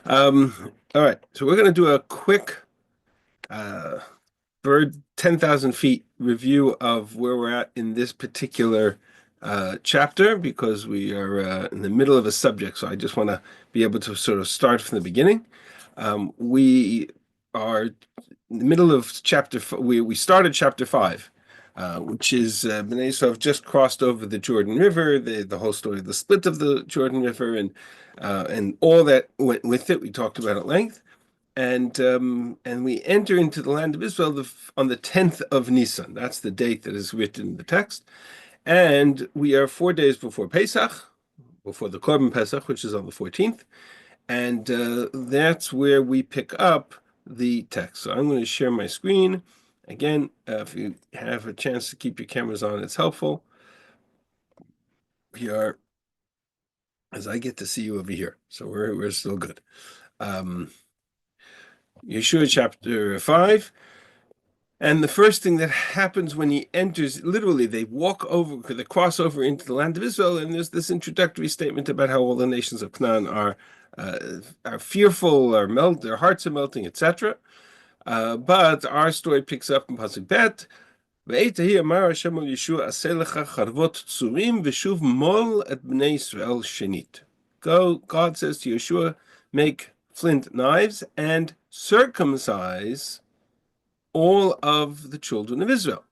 All right, so we're going to do a quick uh, bird 10,000 feet review of where we're at in this particular chapter because we are in the middle of a subject. So I just want to be able to sort of start from the beginning. We are in the middle of we started chapter 5. Which is Bnei Yisrael have just crossed over the Jordan River, the whole story of the split of the Jordan River, and all that went with it. We talked about at length, and we enter into the land of Israel on the 10th of Nisan. That's the date that is written in the text, and we are 4 days before Pesach, before the Korban Pesach, which is on the 14th, and that's where we pick up the text. So I'm going to share my screen. Again, if you have a chance to keep your cameras on, it's helpful. We are, as I get to see you over here, so we're still good. Yehoshua chapter 5. And the first thing that happens when he enters, literally, they cross over into the land of Israel, and there's this introductory statement about how all the nations of Canaan are fearful, their hearts are melting, etc. But our story picks up in Pasuk Bet. Ve'etahi amar Hashem al Yeshua aseh lecha charvot tzurim v'shuv mol et bnei Yisrael shenit. God says to Yeshua, make flint knives and circumcise all of the children of Israel.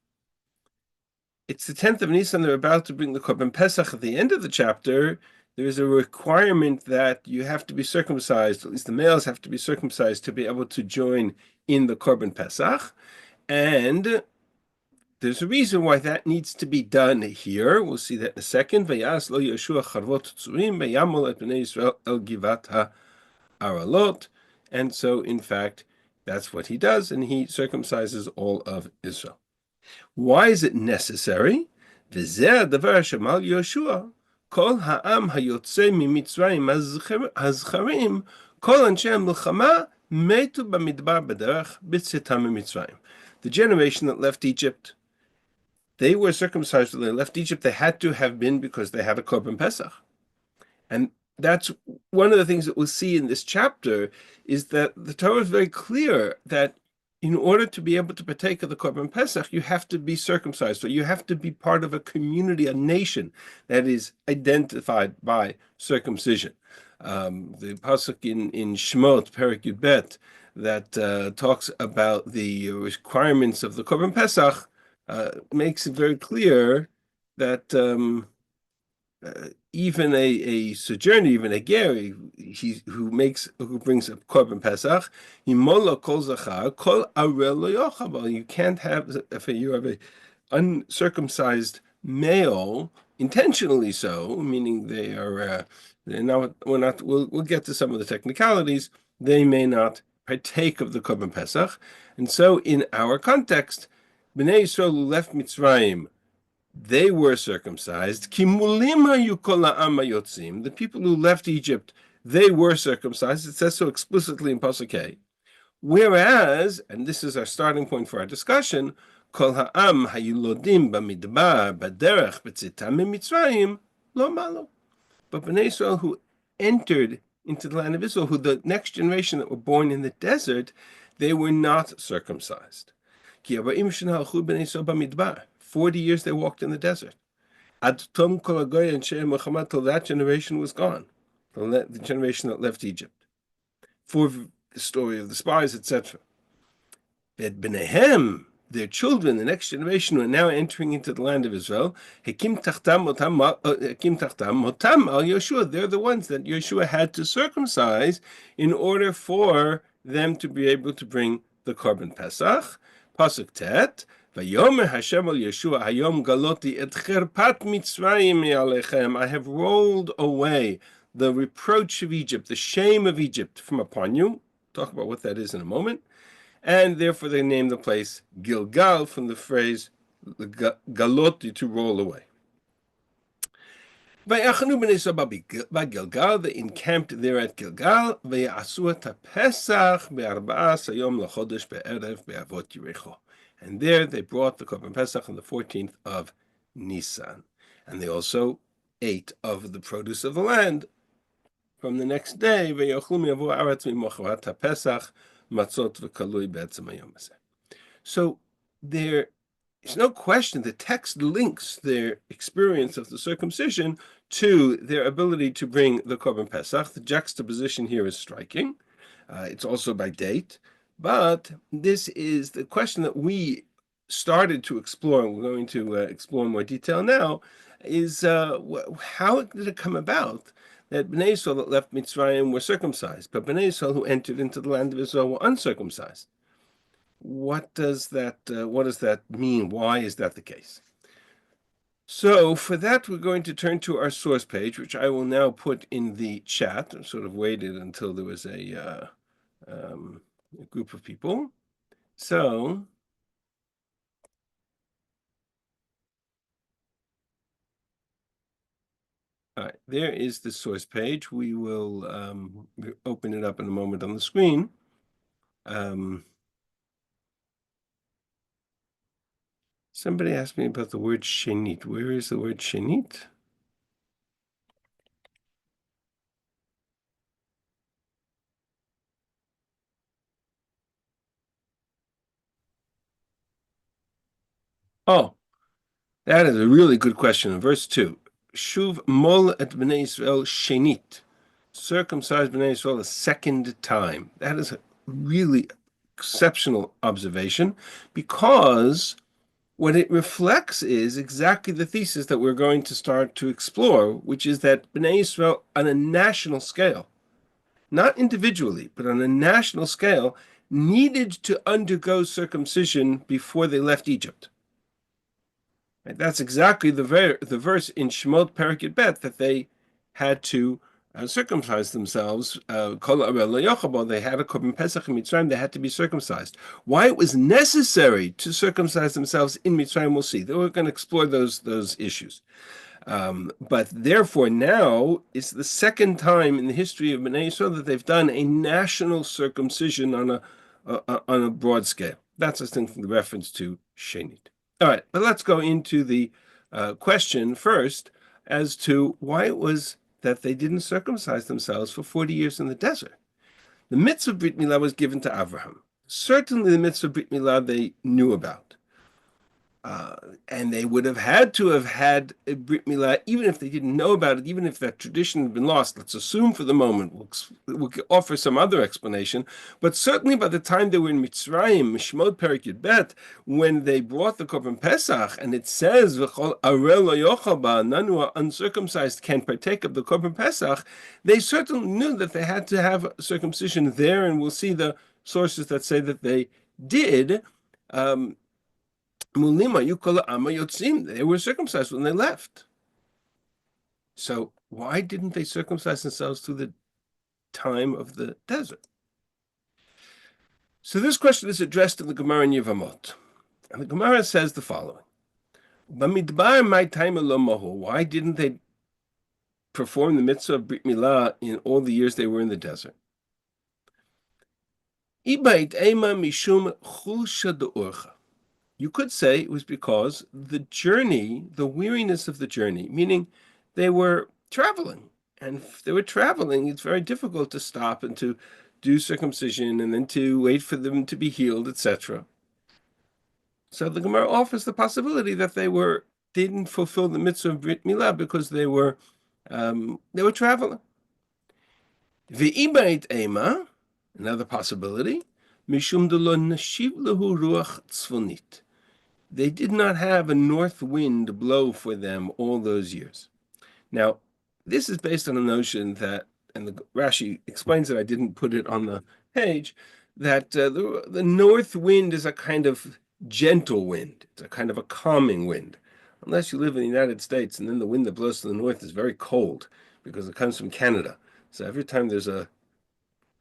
It's the 10th of Nisan. They're about to bring the Korban Pesach. At the end of the chapter, there is a requirement that you have to be circumcised, at least the males have to be circumcised to be able to join in the Korban Pesach. And there's a reason why that needs to be done here. We'll see that in a second. Vayas lo Yehoshua charvot tzurim vayamol et bnei Yisrael el givat ha'aralot. And so, in fact, that's what he does, and he circumcises all of Israel. Why is it necessary? V'zeh davar shemal Yehoshua kol ha'am hayotze mimitzrayim hazcharim kol anshe milchama metu b'midbar b'derech b'tzetam mimitzrayim. The generation that left Egypt, they were circumcised when they left Egypt. They had to have been because they had a Korban Pesach. And that's one of the things that we'll see in this chapter is that the Torah is very clear that in order to be able to partake of the Korban Pesach, you have to be circumcised. So you have to be part of a community, a nation that is identified by circumcision. The pasuk in Shemot, Perek Yud Bet, that talks about the requirements of the Korban Pesach makes it very clear that even a sojourner, even a ger, who brings a korban pesach, himola kol zachar kol arel lo yochav. You can't have, if you have a uncircumcised male, intentionally so, meaning they're not. We'll get to some of the technicalities. They may not partake of the korban pesach, and so in our context, Bnei Yisrael who left Mitzrayim, they were circumcised. The people who left Egypt, they were circumcised. It says so explicitly in Pasuk A. Whereas, and this is our starting point for our discussion, Kol ha'am hayulodim b'midbar b'derech b'tzitam mitzrayim lo malo. But Bnei Israel who entered into the land of Israel, who the next generation that were born in the desert, they were not circumcised. 40 years they walked in the desert. Till that generation was gone, the generation that left Egypt. For the story of the spies, etc. Their children, the next generation, who are now entering into the land of Israel, Hakim Tachtam Motam al Yehoshua. They're the ones that Yehoshua had to circumcise in order for them to be able to bring the Korban Pesach. Pasuk Tet. Vayomer Hashem al Yehoshua hayom galoti et cherpat Mitzrayim me'alechem. I have rolled away the reproach of Egypt, the shame of Egypt from upon you. Talk about what that is in a moment. And therefore they name the place Gilgal from the phrase galoti, to roll away. Vayachanu b'nei Yisrael Gilgal, they encamped there at Gilgal. Vayasu et Pesach be'arba'as hayom lachodesh be'erev be'avot Yericho. And there they brought the Korban Pesach on the 14th of Nisan. And they also ate of the produce of the land from the next day. So there is no question the text links their experience of the circumcision to their ability to bring the Korban Pesach. The juxtaposition here is striking. It's also by date. But this is the question that we started to explore, and we're going to explore in more detail now, is how did it come about that Bnei Yisrael that left Mitzrayim were circumcised, but Bnei Yisrael who entered into the land of Israel were uncircumcised? What does that mean? Why is that the case? So for that, we're going to turn to our source page, which I will now put in the chat. I sort of waited until there was a group of people. So all right, there is the source page. We will open it up in a moment on the screen. Somebody asked me about the word shenit. Where is the word shenit? Oh, that is a really good question. In verse 2, Shuv mol et bnei Yisrael shenit. Circumcised bnei Yisrael a second time. That is a really exceptional observation, because what it reflects is exactly the thesis that we're going to start to explore, which is that Bnei Israel, on a national scale, not individually, but on a national scale, needed to undergo circumcision before they left Egypt. Right? That's exactly the verse in Shemot Perek Bet that they had to circumcise themselves. They had a Korban Pesach in Mitzrayim. They had to be circumcised. Why it was necessary to circumcise themselves in Mitzrayim, we'll see. We're going to explore those issues. But therefore, now it's the second time in the history of Bnei Yisrael that they've done a national circumcision on a broad scale. That's, I think, the reference to Shenit. All right, but let's go into the question first as to why it was that they didn't circumcise themselves for 40 years in the desert. The mitzvah of Brit Milah was given to Abraham. Certainly the mitzvah of Brit Milah they knew about. And they would have had had a Brit Milah, even if they didn't know about it, even if that tradition had been lost. Let's assume for the moment, we'll offer some other explanation, but certainly by the time they were in Mitzrayim, Shemot Perek Bet, when they brought the Korban Pesach, and it says, V'chol arel lo yochal ba, none who are uncircumcised can partake of the Korban Pesach, they certainly knew that they had to have circumcision there, and we'll see the sources that say that they did. They were circumcised when they left. So why didn't they circumcise themselves through the time of the desert? So this question is addressed in the Gemara in Yevamot. And the Gemara says the following. Why didn't they perform the mitzvah of Brit Milah in all the years they were in the desert? You could say it was because the journey, the weariness of the journey, meaning they were traveling. And if they were traveling, it's very difficult to stop and to do circumcision and then to wait for them to be healed, etc. So the Gemara offers the possibility that they didn't fulfill the mitzvah of Brit Milah because they were traveling. Ve'ibait ema, another possibility, mishum de lo nashiv lehu ruach tzvonit. They did not have a north wind blow for them all those years. Now, this is based on a notion that, and the Rashi explains it, I didn't put it on the page, that the north wind is a kind of gentle wind. It's a kind of a calming wind. Unless you live in the United States, and then the wind that blows to the north is very cold because it comes from Canada. So every time there's a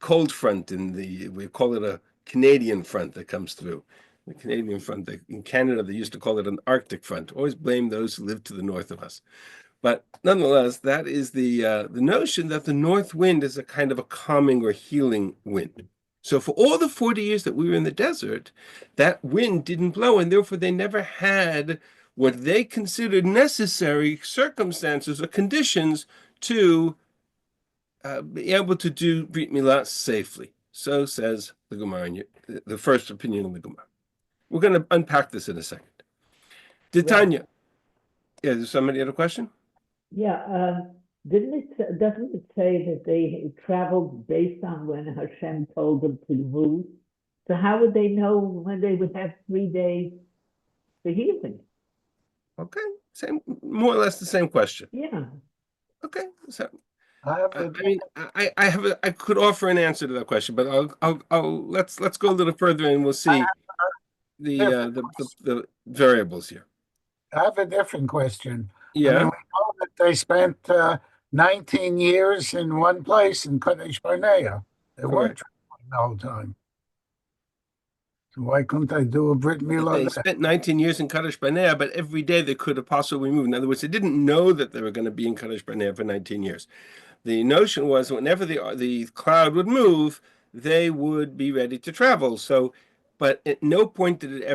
cold front we call it a Canadian front that comes through. The Canadian front, in Canada, they used to call it an Arctic front. Always blame those who live to the north of us. But nonetheless, that is the notion that the north wind is a kind of a calming or healing wind. So for all the 40 years that we were in the desert, that wind didn't blow, and therefore they never had what they considered necessary circumstances or conditions to be able to do Brit Milah safely. So says the Gemara, the first opinion of the Gemara. We're going to unpack this in a second. Right. Titania. Yeah, does somebody have a question? Yeah. Doesn't it say that they traveled based on when Hashem told them to move? So how would they know when they would have 3 days for healing? Okay, more or less the same question. Yeah. Okay, so I have I a, mean, I could offer an answer to that question, but let's go a little further and we'll see different, the variables here. I have a different question. I mean, Yeah, we know that they spent 19 years in one place in Kadesh Barnea. They weren't correct. traveling the whole time. So why couldn't they do a Brit Milah They there? spent 19 years in Kadesh Barnea, but every day they could have possibly moved. In other words, they didn't know that they were going to be in Kadesh Barnea for 19 years. The notion was whenever the cloud would move, they would be ready to travel. So, but at no point did God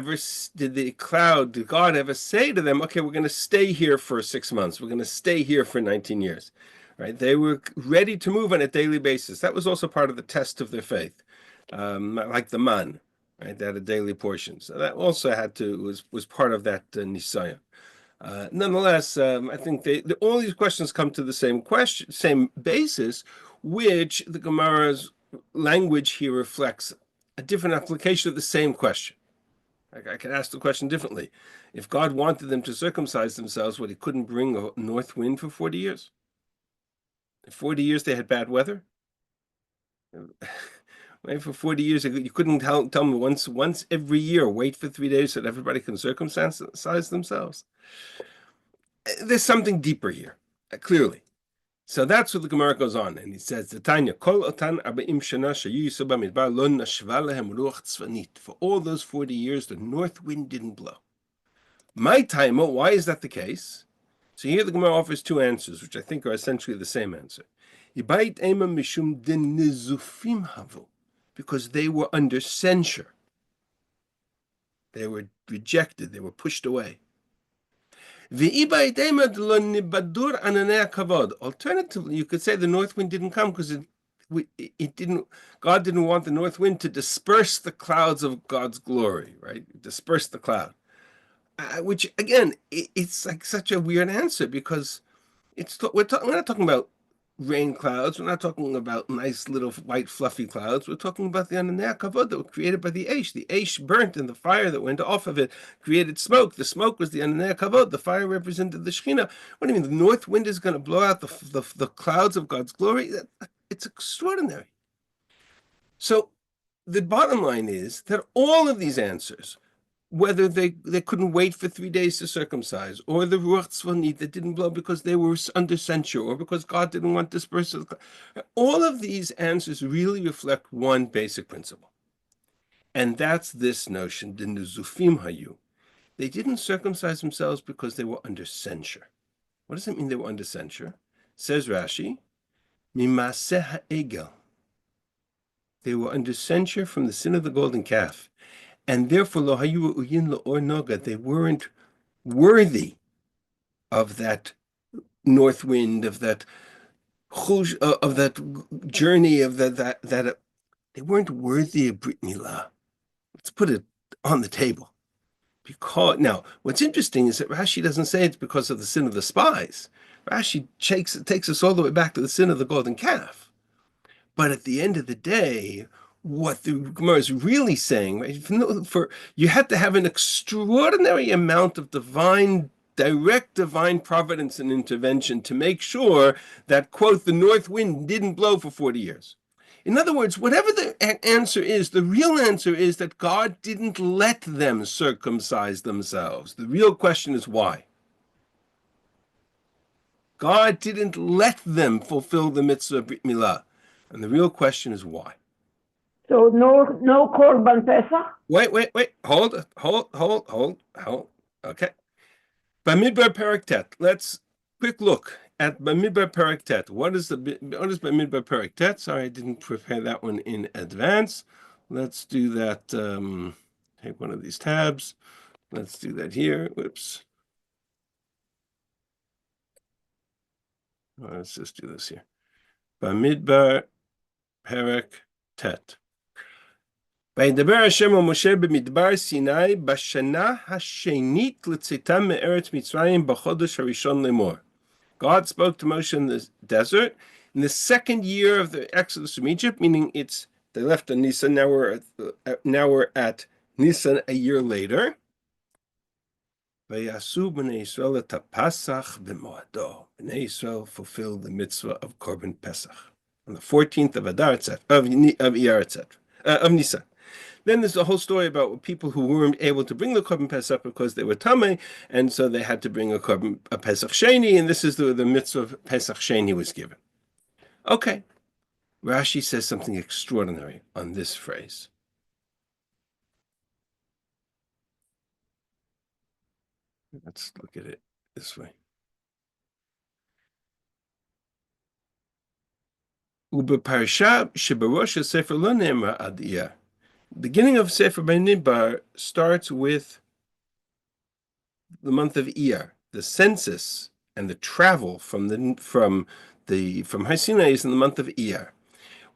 ever say to them, "Okay, we're going to stay here for 6 months. We're going to stay here for 19 years." Right? They were ready to move on a daily basis. That was also part of the test of their faith, like the man, right? They had a daily portion. So that also was part of that nisaya. Nonetheless, I think all these questions come to the same basis, which the Gemara's language here reflects a different application of the same question. I could ask the question differently. If God wanted them to circumcise themselves, what he couldn't bring a north wind for 40 years? In 40 years they had bad weather? Right, for 40 years, you couldn't tell me once every year, wait for 3 days so that everybody can circumcise themselves. There's something deeper here, clearly. So that's what the Gemara goes on, and he says, "The Tanya kol otan arba'im shana shayu yisur b'midbar lo nashva lehem ruach tzvanit." For all those 40 years, the north wind didn't blow. My time, why is that the case? So here the Gemara offers two answers, which I think are essentially the same answer. Ibayit ema mishum din nizufim havu, because they were under censure. They were rejected. They were pushed away. Alternatively, you could say the north wind didn't come because it didn't. God didn't want the north wind to disperse the clouds of God's glory, right? Disperse the cloud, which again, it's like such a weird answer because we're not talking about rain clouds. We're not talking about nice little white fluffy clouds. We're talking about the ananei kavod that were created by the Aish. The Aish burnt, and the fire that went off of it created smoke. The smoke was the ananei kavod. The fire represented the Shekhinah. What do you mean? The north wind is going to blow out the clouds of God's glory? It's extraordinary. So the bottom line is that all of these answers, whether they couldn't wait for 3 days to circumcise, or the Ruach Tzvanit that didn't blow because they were under censure, or because God didn't want dispersal. All of these answers really reflect one basic principle. And that's this notion, the Nuzufim Hayu. They didn't circumcise themselves because they were under censure. What does it mean they were under censure? Says Rashi, Mimaseh Ha'egel. They were under censure from the sin of the golden calf. And therefore, lo hayu uyin or noga, they weren't worthy of that north wind, of that journey, of that they weren't worthy of Brit Milah. Let's put it on the table. Because now, what's interesting is that Rashi doesn't say it's because of the sin of the spies. Rashi takes us all the way back to the sin of the golden calf. But at the end of the day, what the Gemara is really saying, right? You had to have an extraordinary amount of direct divine providence and intervention to make sure that, quote, the north wind didn't blow for 40 years. In other words, whatever the answer is, the real answer is that God didn't let them circumcise themselves. The real question is why. God didn't let them fulfill the mitzvah of Brit Milah. And the real question is why. So no Korban Pesach? Wait. Hold. Okay. Bamidbar Perek Tet. Let's quick look at Bamidbar Perek Tet. What is Bamidbar Perek Tet? Sorry, I didn't prepare that one in advance. Let's do that. Take one of these tabs. Let's do that here. Whoops. Let's just do this here. Bamidbar Perek Tet. וידבר השם על משה במדבר סיני בשנה השנית לצאתם מארץ מצרים בחודש הראשון לאמור. God spoke to Moshe in the desert in the second year of the exodus from Egypt, meaning they left on Nisan. Now we're at Nisan a year later. Vayasu b'nei Yisrael et haPasach b'moado. B'nei Yisrael fulfilled the mitzvah of Korban Pesach on the 14th of Adar of Nisan. Then there's a whole story about people who weren't able to bring the Korban Pesach because they were Tameh, and so they had to bring a Pesach Sheni, and this is the mitzvah of Pesach Sheni was given. Okay. Rashi says something extraordinary on this phrase. Let's look at it this way. Ubeparsha shebarosh Sefer lo ne'emar ad iyar. Beginning of Sefer Bamidbar starts with the month of Iyar, the census and the travel from Har Sinai is in the month of Iyar.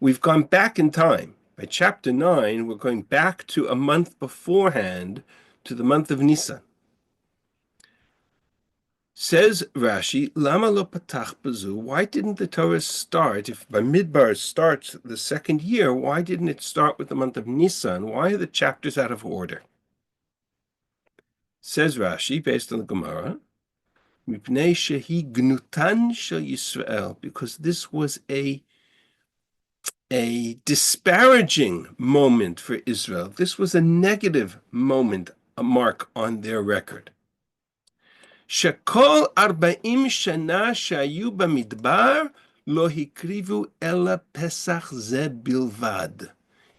We've gone back in time. By chapter 9, we're going back to a month beforehand to the month of Nisan. Says Rashi, Lama lo patach bazu, why didn't the Torah start, if Bamidbar starts the second year, why didn't it start with the month of Nisan? Why are the chapters out of order? Says Rashi, based on the Gemara, Mipnei shehi gnutan shel Yisrael, because this was a disparaging moment for Israel. This was a negative moment, a mark on their record. Shekol 40 shana shayu bamidbar lo hikrivu ela pesach ze bilvad.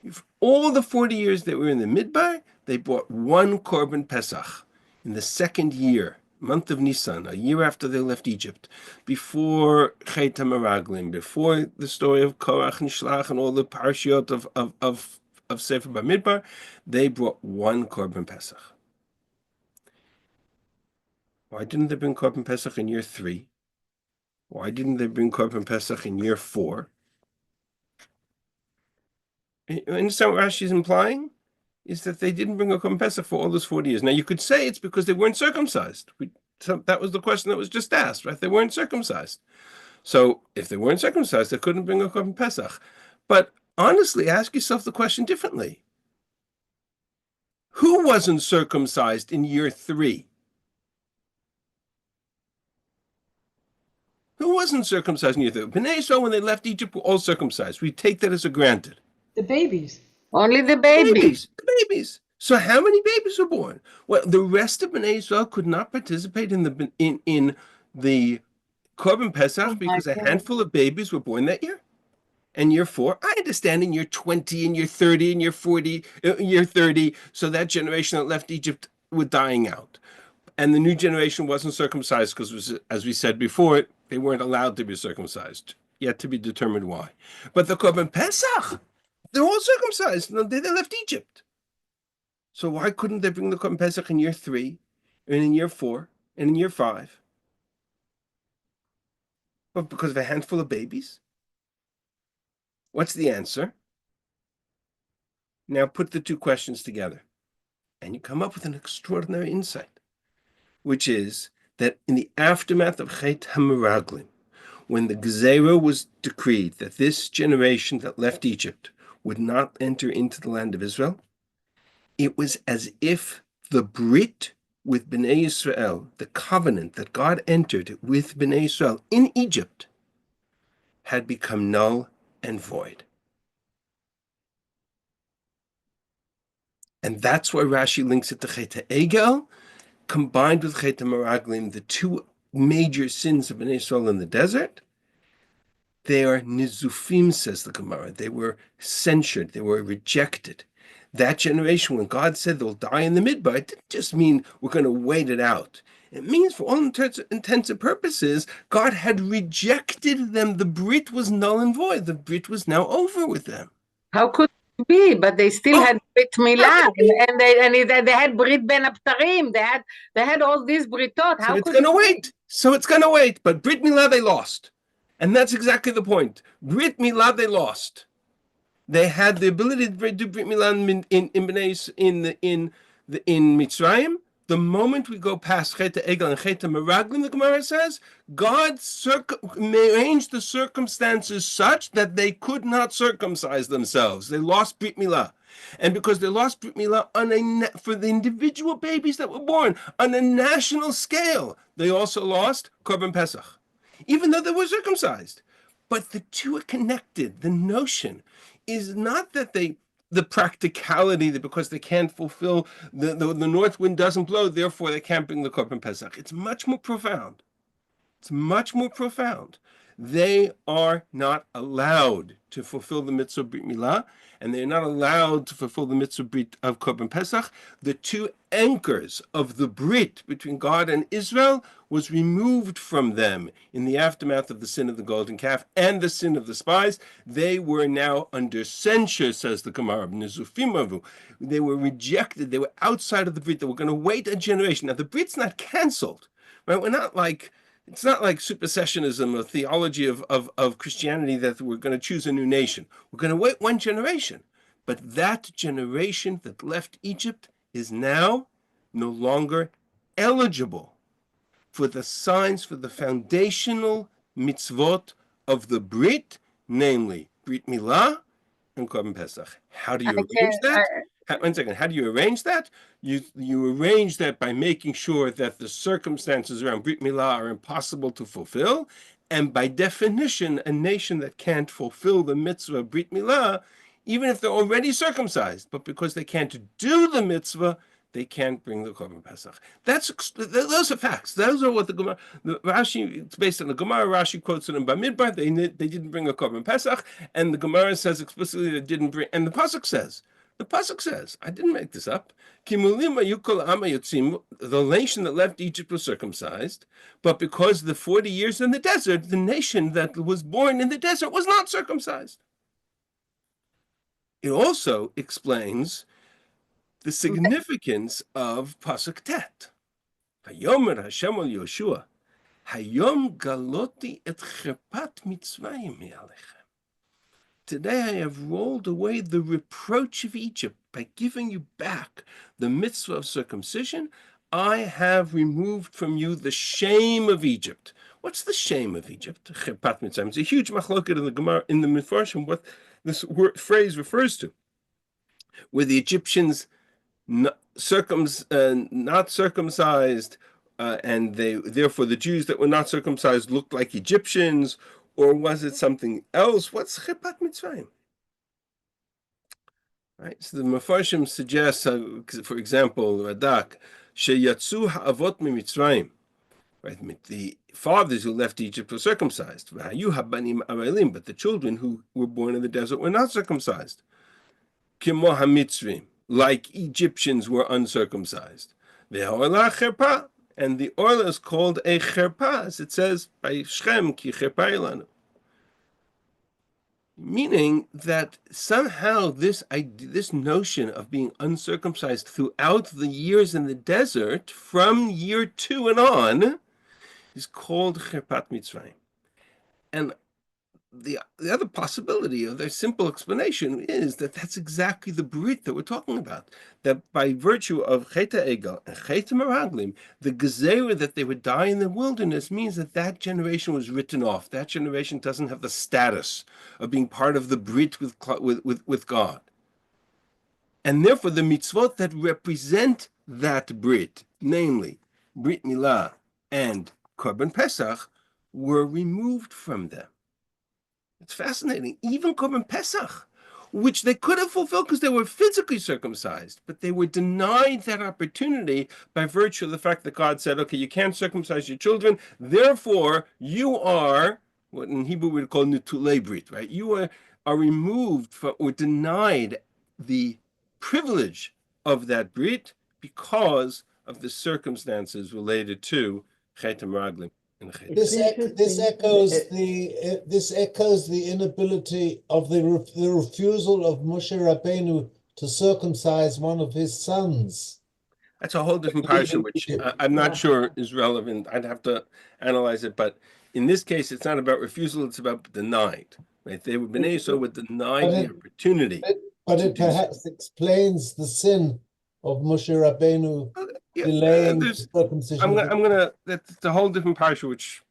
If all the 40 years that were in the Midbar, they brought one Korban Pesach in the second year, month of Nisan, a year after they left Egypt, before Chet HaMeraglim, before the story of Korach and Shlach and all the parshiot of Sefer Bamidbar, they brought one Korban Pesach. Why didn't they bring Korban Pesach in year 3? Why didn't they bring Korban Pesach in year 4? You understand what Rashi is implying? Is that they didn't bring a Korban Pesach for all those 40 years. Now, you could say it's because they weren't circumcised. So that was the question that was just asked, right? They weren't circumcised. So if they weren't circumcised, they couldn't bring a Korban Pesach. But honestly, ask yourself the question differently. Who wasn't circumcised in year 3? Who wasn't circumcised in year 3? Bnei Yisrael, when they left Egypt, were all circumcised. We take that as a granted. The babies. Only the babies. The babies. So how many babies were born? Well, the rest of Bnei Yisrael could not participate in the Korban Pesach because a handful of babies were born that year. And year 4, I understand in year 20, in year 30, in year 40, year 30, so that generation that left Egypt were dying out. And the new generation wasn't circumcised because, as we said before, they weren't allowed to be circumcised, yet to be determined why. But the Korban Pesach, they're all circumcised. No, they left Egypt. So why couldn't they bring the Korban Pesach in year 3, and in year 4, and in year 5? But because of a handful of babies? What's the answer? Now put the two questions together, and you come up with an extraordinary insight, which is that in the aftermath of Chet HaMeraglim, when the Gezerah was decreed that this generation that left Egypt would not enter into the land of Israel, it was as if the Brit with Bnei Yisrael, the covenant that God entered with Bnei Yisrael in Egypt, had become null and void. And that's why Rashi links it to Chet HaEgel, combined with Chet HaMeraglim, the two major sins of Bnei Yisrael in the desert. They are nizufim, says the Gemara. They were censured. They were rejected. That generation, when God said they'll die in the Midbar, it didn't just mean we're going to wait it out. It means, for all intents and purposes, God had rejected them. The Brit was null and void. The Brit was now over with them. How could it be? But they still had Brit Milah, and they had Brit Ben Abtarim. They had all these Britot. So it's going to wait. But Brit Milah they lost. And that's exactly the point. Brit Milah they lost. They had the ability to do Brit Milah in Mitzrayim. The moment we go past Chet Egel and Chet Meraglim, the Gemara says, God arranged the circumstances such that they could not circumcise themselves. They lost Brit Milah. And because they lost Brit Milah for the individual babies that were born on a national scale, they also lost Korban Pesach, even though they were circumcised. But the two are connected. The notion is not that the practicality that because they can't fulfill the north wind doesn't blow, therefore they can't bring the Korban Pesach. It's much more profound. It's much more profound. They are not allowed to fulfill the mitzvah Brit Milah, and they're not allowed to fulfill the mitzvah Brit of Korban Pesach. The two anchors of the Brit between God and Israel was removed from them in the aftermath of the sin of the golden calf and the sin of the spies. They were now under censure, says the Gemara. They were rejected. They were outside of the Brit. They were going to wait a generation. Now, the Brit's not canceled, right? It's not like supersessionism or theology of Christianity that we're going to choose a new nation. We're going to wait one generation. But that generation that left Egypt is now no longer eligible for the signs, for the foundational mitzvot of the Brit, namely Brit Milah and Korban Pesach. How do you arrange that? One second. How do you arrange that? You arrange that by making sure that the circumstances around Brit Milah are impossible to fulfill, and by definition, a nation that can't fulfill the mitzvah of Brit Milah, even if they're already circumcised, but because they can't do the mitzvah, they can't bring the Korban Pesach. Those are facts. Those are what the Rashi, it's based on the Gemara. Rashi quotes it in Bamidbar. They didn't bring a Korban Pesach, and the Gemara says explicitly they didn't bring, and the Pasuk says, I didn't make this up, the nation that left Egypt was circumcised, but because the 40 years in the desert, the nation that was born in the desert was not circumcised. It also explains the significance of Pasuk Tet. Hayomer Hashem al Yehoshua, Hayom galoti et chepat mitzvayim me'alechem. Today I have rolled away the reproach of Egypt by giving you back the mitzvah of circumcision. I have removed from you the shame of Egypt. What's the shame of Egypt? Chepat mitzvayim. It's a huge machloket in the Gemara, in the Mefarshim, what this phrase refers to, where the Egyptians not circumcised, and therefore the Jews that were not circumcised looked like Egyptians, or was it something else? What's chepat mitzvayim? Right. So the Mefarshim suggests, for example, Radak, sheyatzu ha'avot mitzrayim. Right. The fathers who left Egypt were circumcised. V'hayu habanim arelim, but the children who were born in the desert were not circumcised. Kimo hamitzrim, like Egyptians were uncircumcised. Ve'ha'olah cherpa, and the oil is called a cherpa, as it says by Shem, ki cherpa ilanu. Meaning that somehow this notion of being uncircumcised throughout the years in the desert, from year 2 and on, is called cherpat mitzvayim. And the other possibility of their simple explanation is that that's exactly the Brit that we're talking about. That by virtue of Chet Egel and Chet Meraglim, the Gezerah that they would die in the wilderness means that generation was written off. That generation doesn't have the status of being part of the Brit with God. And therefore the mitzvot that represent that Brit, namely Brit Milah and Korban Pesach, were removed from them. It's fascinating. Even Korban Pesach, which they could have fulfilled because they were physically circumcised, but they were denied that opportunity by virtue of the fact that God said, okay, you can't circumcise your children, therefore you are, what in Hebrew we would call Nutulei Brit, right? You are removed from, or denied the privilege of that Brit because of the circumstances related to Chet Meraglim. This echoes the inability of the refusal of Moshe Rabbeinu to circumcise one of his sons. That's a whole different parasha, which I'm not sure is relevant. I'd have to analyze it, but in this case, it's not about refusal; it's about denied. Right? They were Bnei Yisrael were denied the opportunity. But it perhaps explains the sin of Moshe Rabbeinu delaying the circumcision. I'm gonna. That's a whole different parsha, which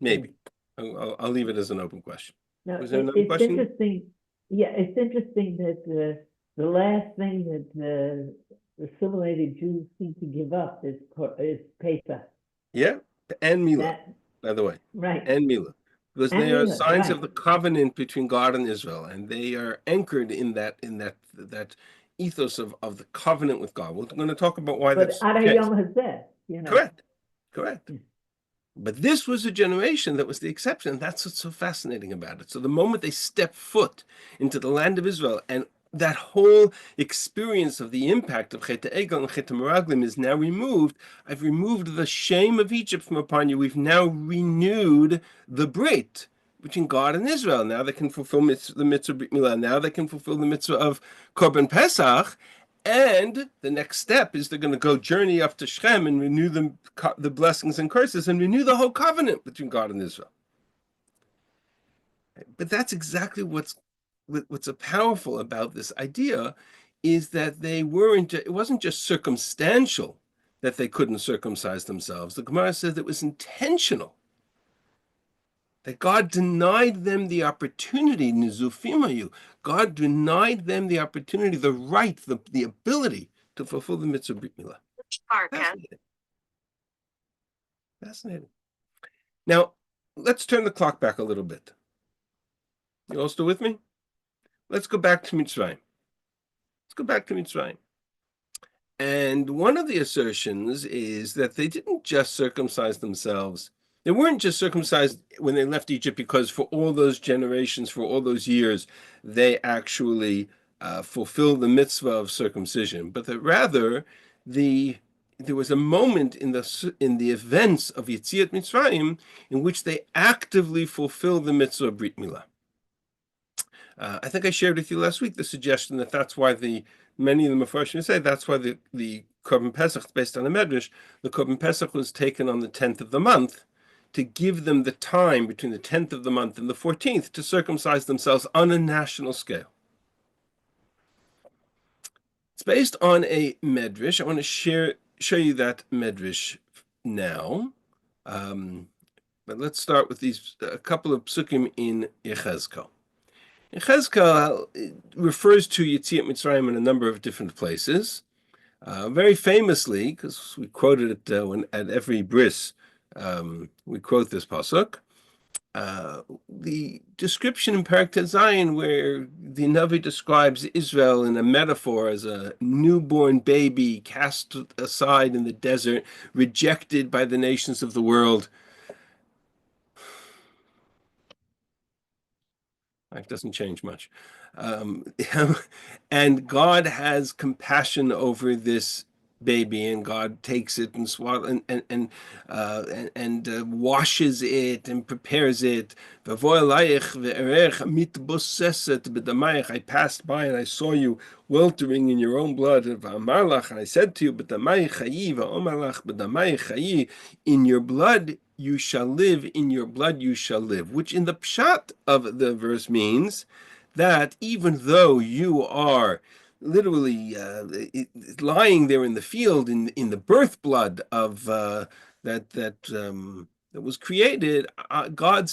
maybe I'll leave it as an open question. No, Was there another question? Interesting. Yeah, it's interesting that the last thing that assimilated Jews seem to give up is Pesach. Yeah, and Milah, by the way, right? And Milah, because And they are Milah, signs right. of the covenant between God and Israel, and they are anchored in that ethos of the covenant with God. We're going to talk about why But that's Adayom Hazeh, you know. Correct. But this was a generation that was the exception. That's what's so fascinating about it. So the moment they step foot into the land of Israel, and that whole experience of the impact of Chet Egel and Chet Meraglim is now removed. I've removed the shame of Egypt from upon you. We've now renewed the Brit between God and Israel. Now they can fulfill the mitzvah of Brit Milah. Now they can fulfill the mitzvah of Korban Pesach. And the next step is they're going to go journey up to Shechem and renew the blessings and curses and renew the whole covenant between God and Israel. But that's exactly what's so powerful about this idea, is that it wasn't just circumstantial that they couldn't circumcise themselves. The Gemara says it was intentional. That God denied them the opportunity, Nizufimayu. God denied them the opportunity, the right, the ability to fulfill the mitzvah Brit Milah. Fascinating. Now, let's turn the clock back a little bit. You all still with me? Let's go back to Mitzrayim. And one of the assertions is that they didn't just circumcise themselves. They weren't just circumcised when they left Egypt because for all those generations, for all those years, they actually fulfilled the mitzvah of circumcision, but that rather there was a moment in the events of Yetziat Mitzrayim in which they actively fulfilled the mitzvah of Brit Milah. I think I shared with you last week the suggestion that that's why many of the Mefarshim say that's why the Korban Pesach, based on the Medrash, the Korban Pesach was taken on the 10th of the month to give them the time between the 10th of the month and the 14th to circumcise themselves on a national scale. It's based on a Medrash. I want to show you that Medrash now. But let's start with a couple of psukim in Yechezkel. Yechezkel refers to Yetziat Mitzrayim in a number of different places. Very famously, because we quoted it at every bris, we quote this pasuk. The description in Parak Zayin, where the Navi describes Israel in a metaphor as a newborn baby cast aside in the desert, rejected by the nations of the world. Life doesn't change much. And God has compassion over this baby, and God takes it and washes it and prepares it. I passed by and I saw you weltering in your own blood. And I said to you, in your blood you shall live, in your blood you shall live, which in the pshat of the verse means that even though you are literally lying there in the field in the birth blood of that was created, God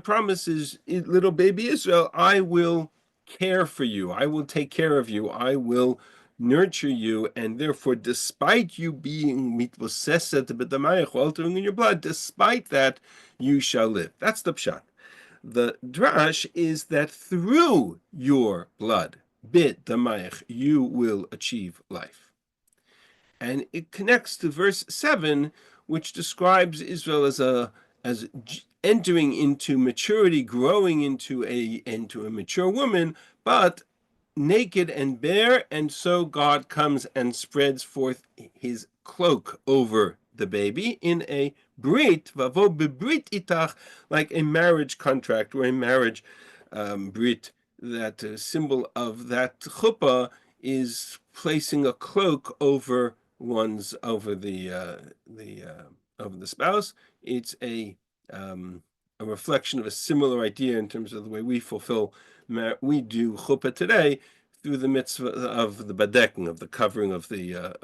promises little baby Israel, I will care for you, I will take care of you, I will nurture you, and therefore, despite you being mitvoseset b'damayach, altering in your blood, despite that, you shall live. That's the pshat. The drash is that through your blood, bit damayach, you will achieve life. And it connects to verse 7, which describes Israel as entering into maturity, growing into a mature woman, but naked and bare, and so God comes and spreads forth his cloak over the baby in a brit, vavo bebrit itach, like a marriage contract or a marriage brit. That symbol of that chuppah is placing a cloak over the spouse. It's a a reflection of a similar idea in terms of the way we we do chuppah today through the mitzvah of the badeking, of the covering of the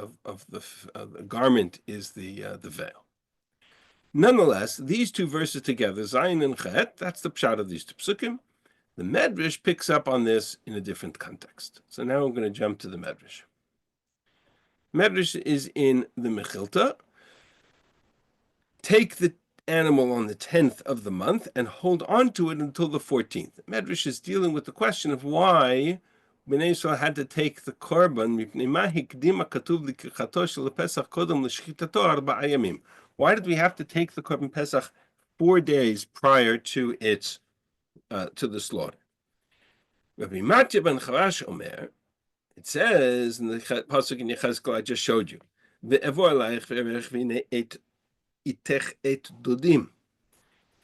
garment is the veil. Nonetheless, these two verses together, Zayin and Chet, that's the pshat of these two psukim. The Medrash picks up on this in a different context. So now I'm going to jump to the Medrash. Medrash is in the Mechilta. Take the animal on the 10th of the month and hold on to it until the 14th. Medrash is dealing with the question of why Bnei Yisrael had to take the korban. Why did we have to take the korban Pesach 4 days prior to its to the slaughter? Rabbi Matya ben Charash Omer, it says in the pasuk in Yechezkel I just showed you,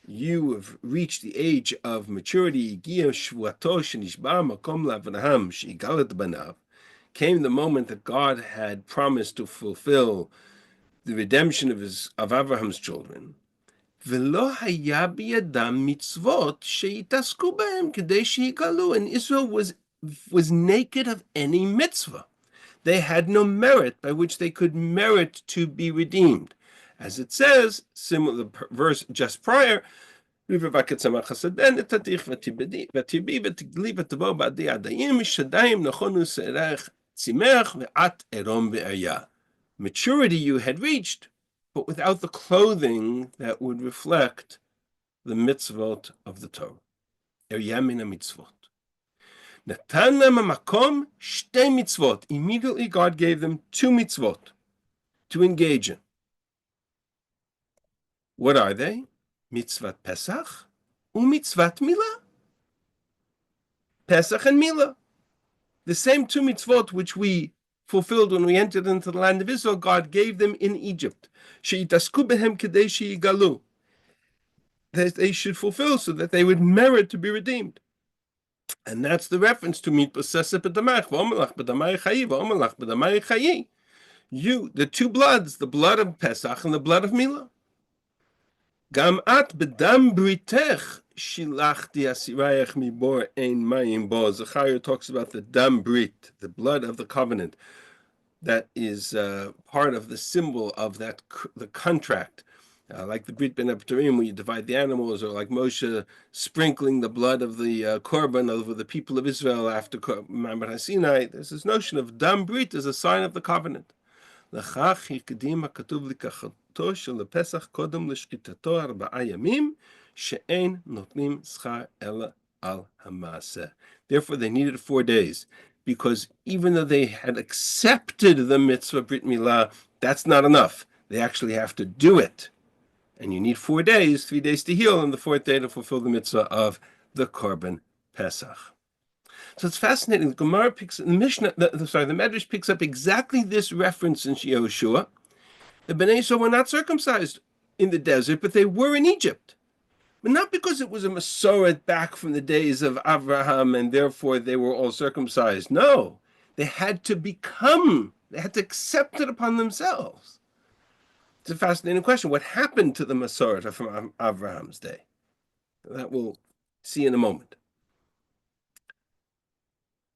you have reached the age of maturity. Came the moment that God had promised to fulfill the redemption of Abraham's children. And Israel was naked of any mitzvah. They had no merit by which they could merit to be redeemed. As it says, similar verse just prior, maturity you had reached, but without the clothing that would reflect the mitzvot of the Torah. Immediately God gave them 2 mitzvot to engage in. What are they? Mitzvat Pesach u'mitzvat Milah. Pesach and Milah. The same 2 mitzvot which we fulfilled when we entered into the land of Israel, God gave them in Egypt. She'itasku behem kedei she'igalu. That they should fulfill so that they would merit to be redeemed. And that's the reference to mit b'seseh b'damach, v'omelach b'damai chayi, v'omelach b'damai chayi. You, the 2 bloods, the blood of Pesach and the blood of Milah. Gam at b'dam britech shilachti asirayach mibor ein mayim bo. Zechariah talks about the dam brit, the blood of the covenant. That is part of the symbol of that the contract. Like the Brit Ben Abtarim, where you divide the animals, or like Moshe sprinkling the blood of the korban over the people of Israel after Mount Sinai. There's this notion of dam brit as a sign of the covenant. Therefore, they needed 4 days, because even though they had accepted the mitzvah Brit Milah, that's not enough. They actually have to do it. And you need 4 days, 3 days to heal, and the 4th day to fulfill the mitzvah of the korban Pesach. So it's fascinating. The Gemara picks, the Medrash picks up exactly this reference in Yehoshua. The Bnei Yisrael were not circumcised in the desert, but they were in Egypt. But not because it was a Masoret back from the days of Abraham, and therefore they were all circumcised. No, they had to accept it upon themselves. It's a fascinating question. What happened to the Masorah from Abraham's day? That we'll see in a moment.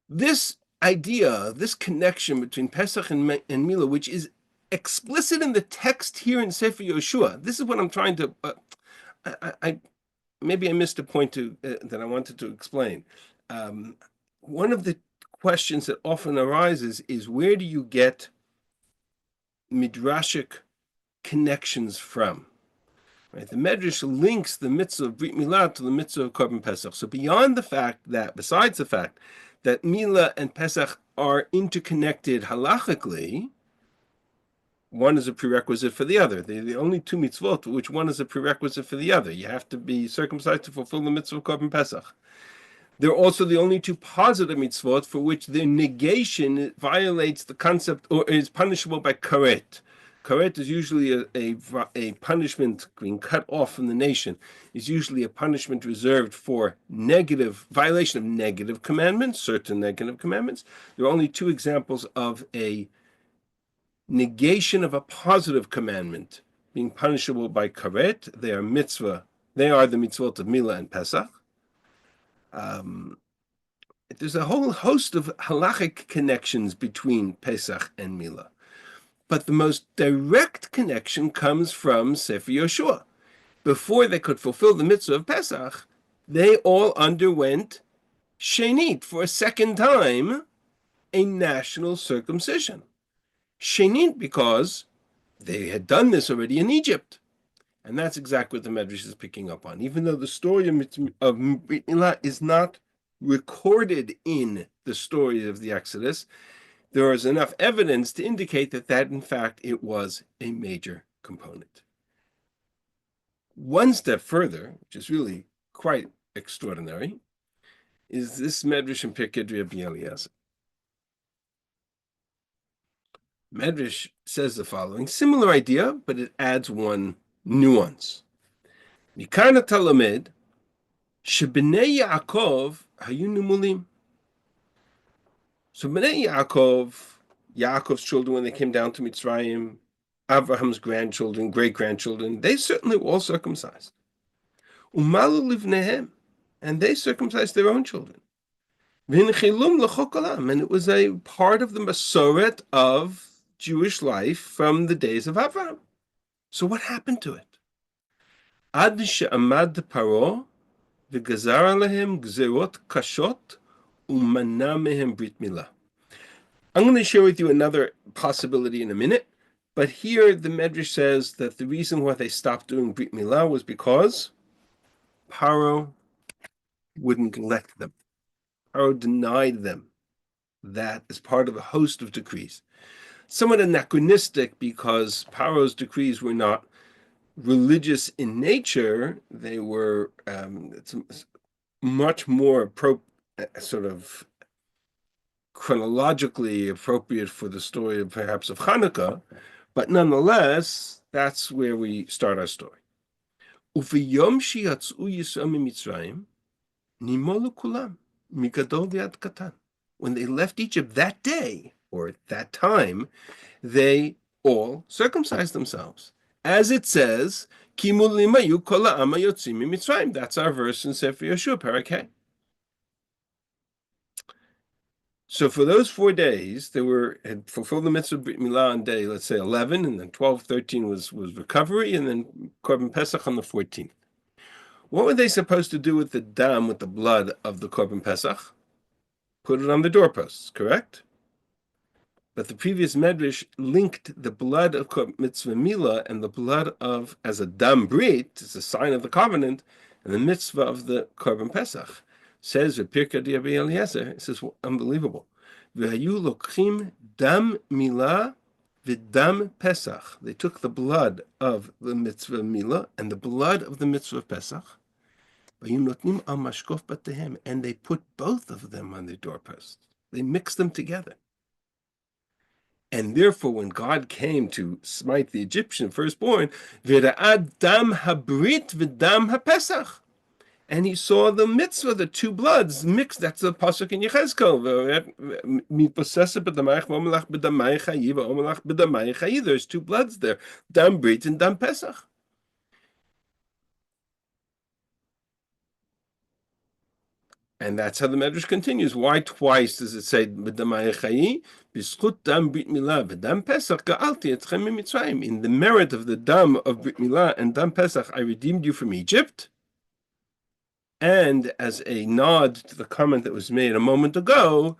This idea, this connection between Pesach and Milah, which is explicit in the text here in Sefer Yehoshua, this is what I'm trying to. Maybe I missed a point that I wanted to explain. One of the questions that often arises is, where do you get midrashic connections from? Right? The Medrash links the mitzvah of Brit Milah to the mitzvah of Korban Pesach. So besides the fact that Milah and Pesach are interconnected halachically, one is a prerequisite for the other. They're the only 2 mitzvot, which one is a prerequisite for the other. You have to be circumcised to fulfill the mitzvah of Korban Pesach. They're also the only 2 positive mitzvot for which their negation violates the concept or is punishable by karet. Karet is usually a punishment being cut off from the nation, is usually a punishment reserved for violation of negative commandments, certain negative commandments. There are only 2 examples of a negation of a positive commandment being punishable by karet. They are mitzvah They are the mitzvot of Milah and Pesach. There's a whole host of halachic connections between Pesach and Milah. But the most direct connection comes from Sefer Yehoshua. Before they could fulfill the mitzvah of Pesach, they all underwent Shenit, for a second time, a national circumcision. Shenit because they had done this already in Egypt. And that's exactly what the Medrash is picking up on. Even though the story of Brit Milah is not recorded in the story of the Exodus, there is enough evidence to indicate that in fact, it was a major component. One step further, which is really quite extraordinary, is this Medrash in Pirkei Rabbi Eliezer. Medrash says the following, similar idea, but it adds one nuance. Mikana Talamed, Shebnei Yaakov hayu numulim. So Bnei Yaakov's children, when they came down to Mitzrayim, Abraham's grandchildren, great-grandchildren, they certainly were all circumcised. Umalu livnehem, and they circumcised their own children. V'hinchilum l'chok olam, and it was a part of the Masoret of Jewish life from the days of Abraham. So what happened to it? Ad she'amad Paro v'gazar alehem gzerot kashot umana mehem brit milah. I'm going to share with you another possibility in a minute, but here the Medrash says that the reason why they stopped doing brit milah was because Paro wouldn't let them. Paro denied them that as part of a host of decrees. Somewhat anachronistic because Paro's decrees were not religious in nature. They were much more sort of chronologically appropriate for the story of perhaps of Hanukkah, but nonetheless, that's where we start our story. Ufiyom sheyatzu Yisrael miMitzrayim, nimolu kulam migadol v'ad katan. When they left Egypt that day, or at that time, they all circumcised themselves. As it says, Kimul limayu kol ha'am hayotzim miMitzrayim. That's our verse in Sefer Yehoshua, Perek Hey. So for those 4 days, they had fulfilled the mitzvah of Brit Milah on day, let's say 11, and then 12, 13 was recovery, and then Korban Pesach on the 14th. What were they supposed to do with the dam, with the blood of the Korban Pesach? Put it on the doorposts, correct? But the previous Medrash linked the blood of mitzvah Milah and the blood of, as a dam brit, it's a sign of the covenant, and the mitzvah of the Korban Pesach. Says Pirkei Rabbi Eliezer, it says, unbelievable. V'hayu lokhim dam milah v'dam pesach. They took the blood of the mitzvah milah and the blood of the mitzvah pesach. V'hayu notnim al mashkof batehem, and they put both of them on the doorposts. They mixed them together. And therefore, when God came to smite the Egyptian firstborn, v'ra'ad dam habrit v'dam hapesach. And he saw the mitzvah, the two bloods mixed. That's the pasuk in Yechezkel. There's two bloods there, dam brit and dam pesach. And that's how the Medrash continues. Why twice does it say b'damayei chayi? B'schut dam brit milah v'dam pesach ga'alti etchem miMitzrayim. In the merit of the dam of brit milah and dam pesach, I redeemed you from Egypt. And as a nod to the comment that was made a moment ago,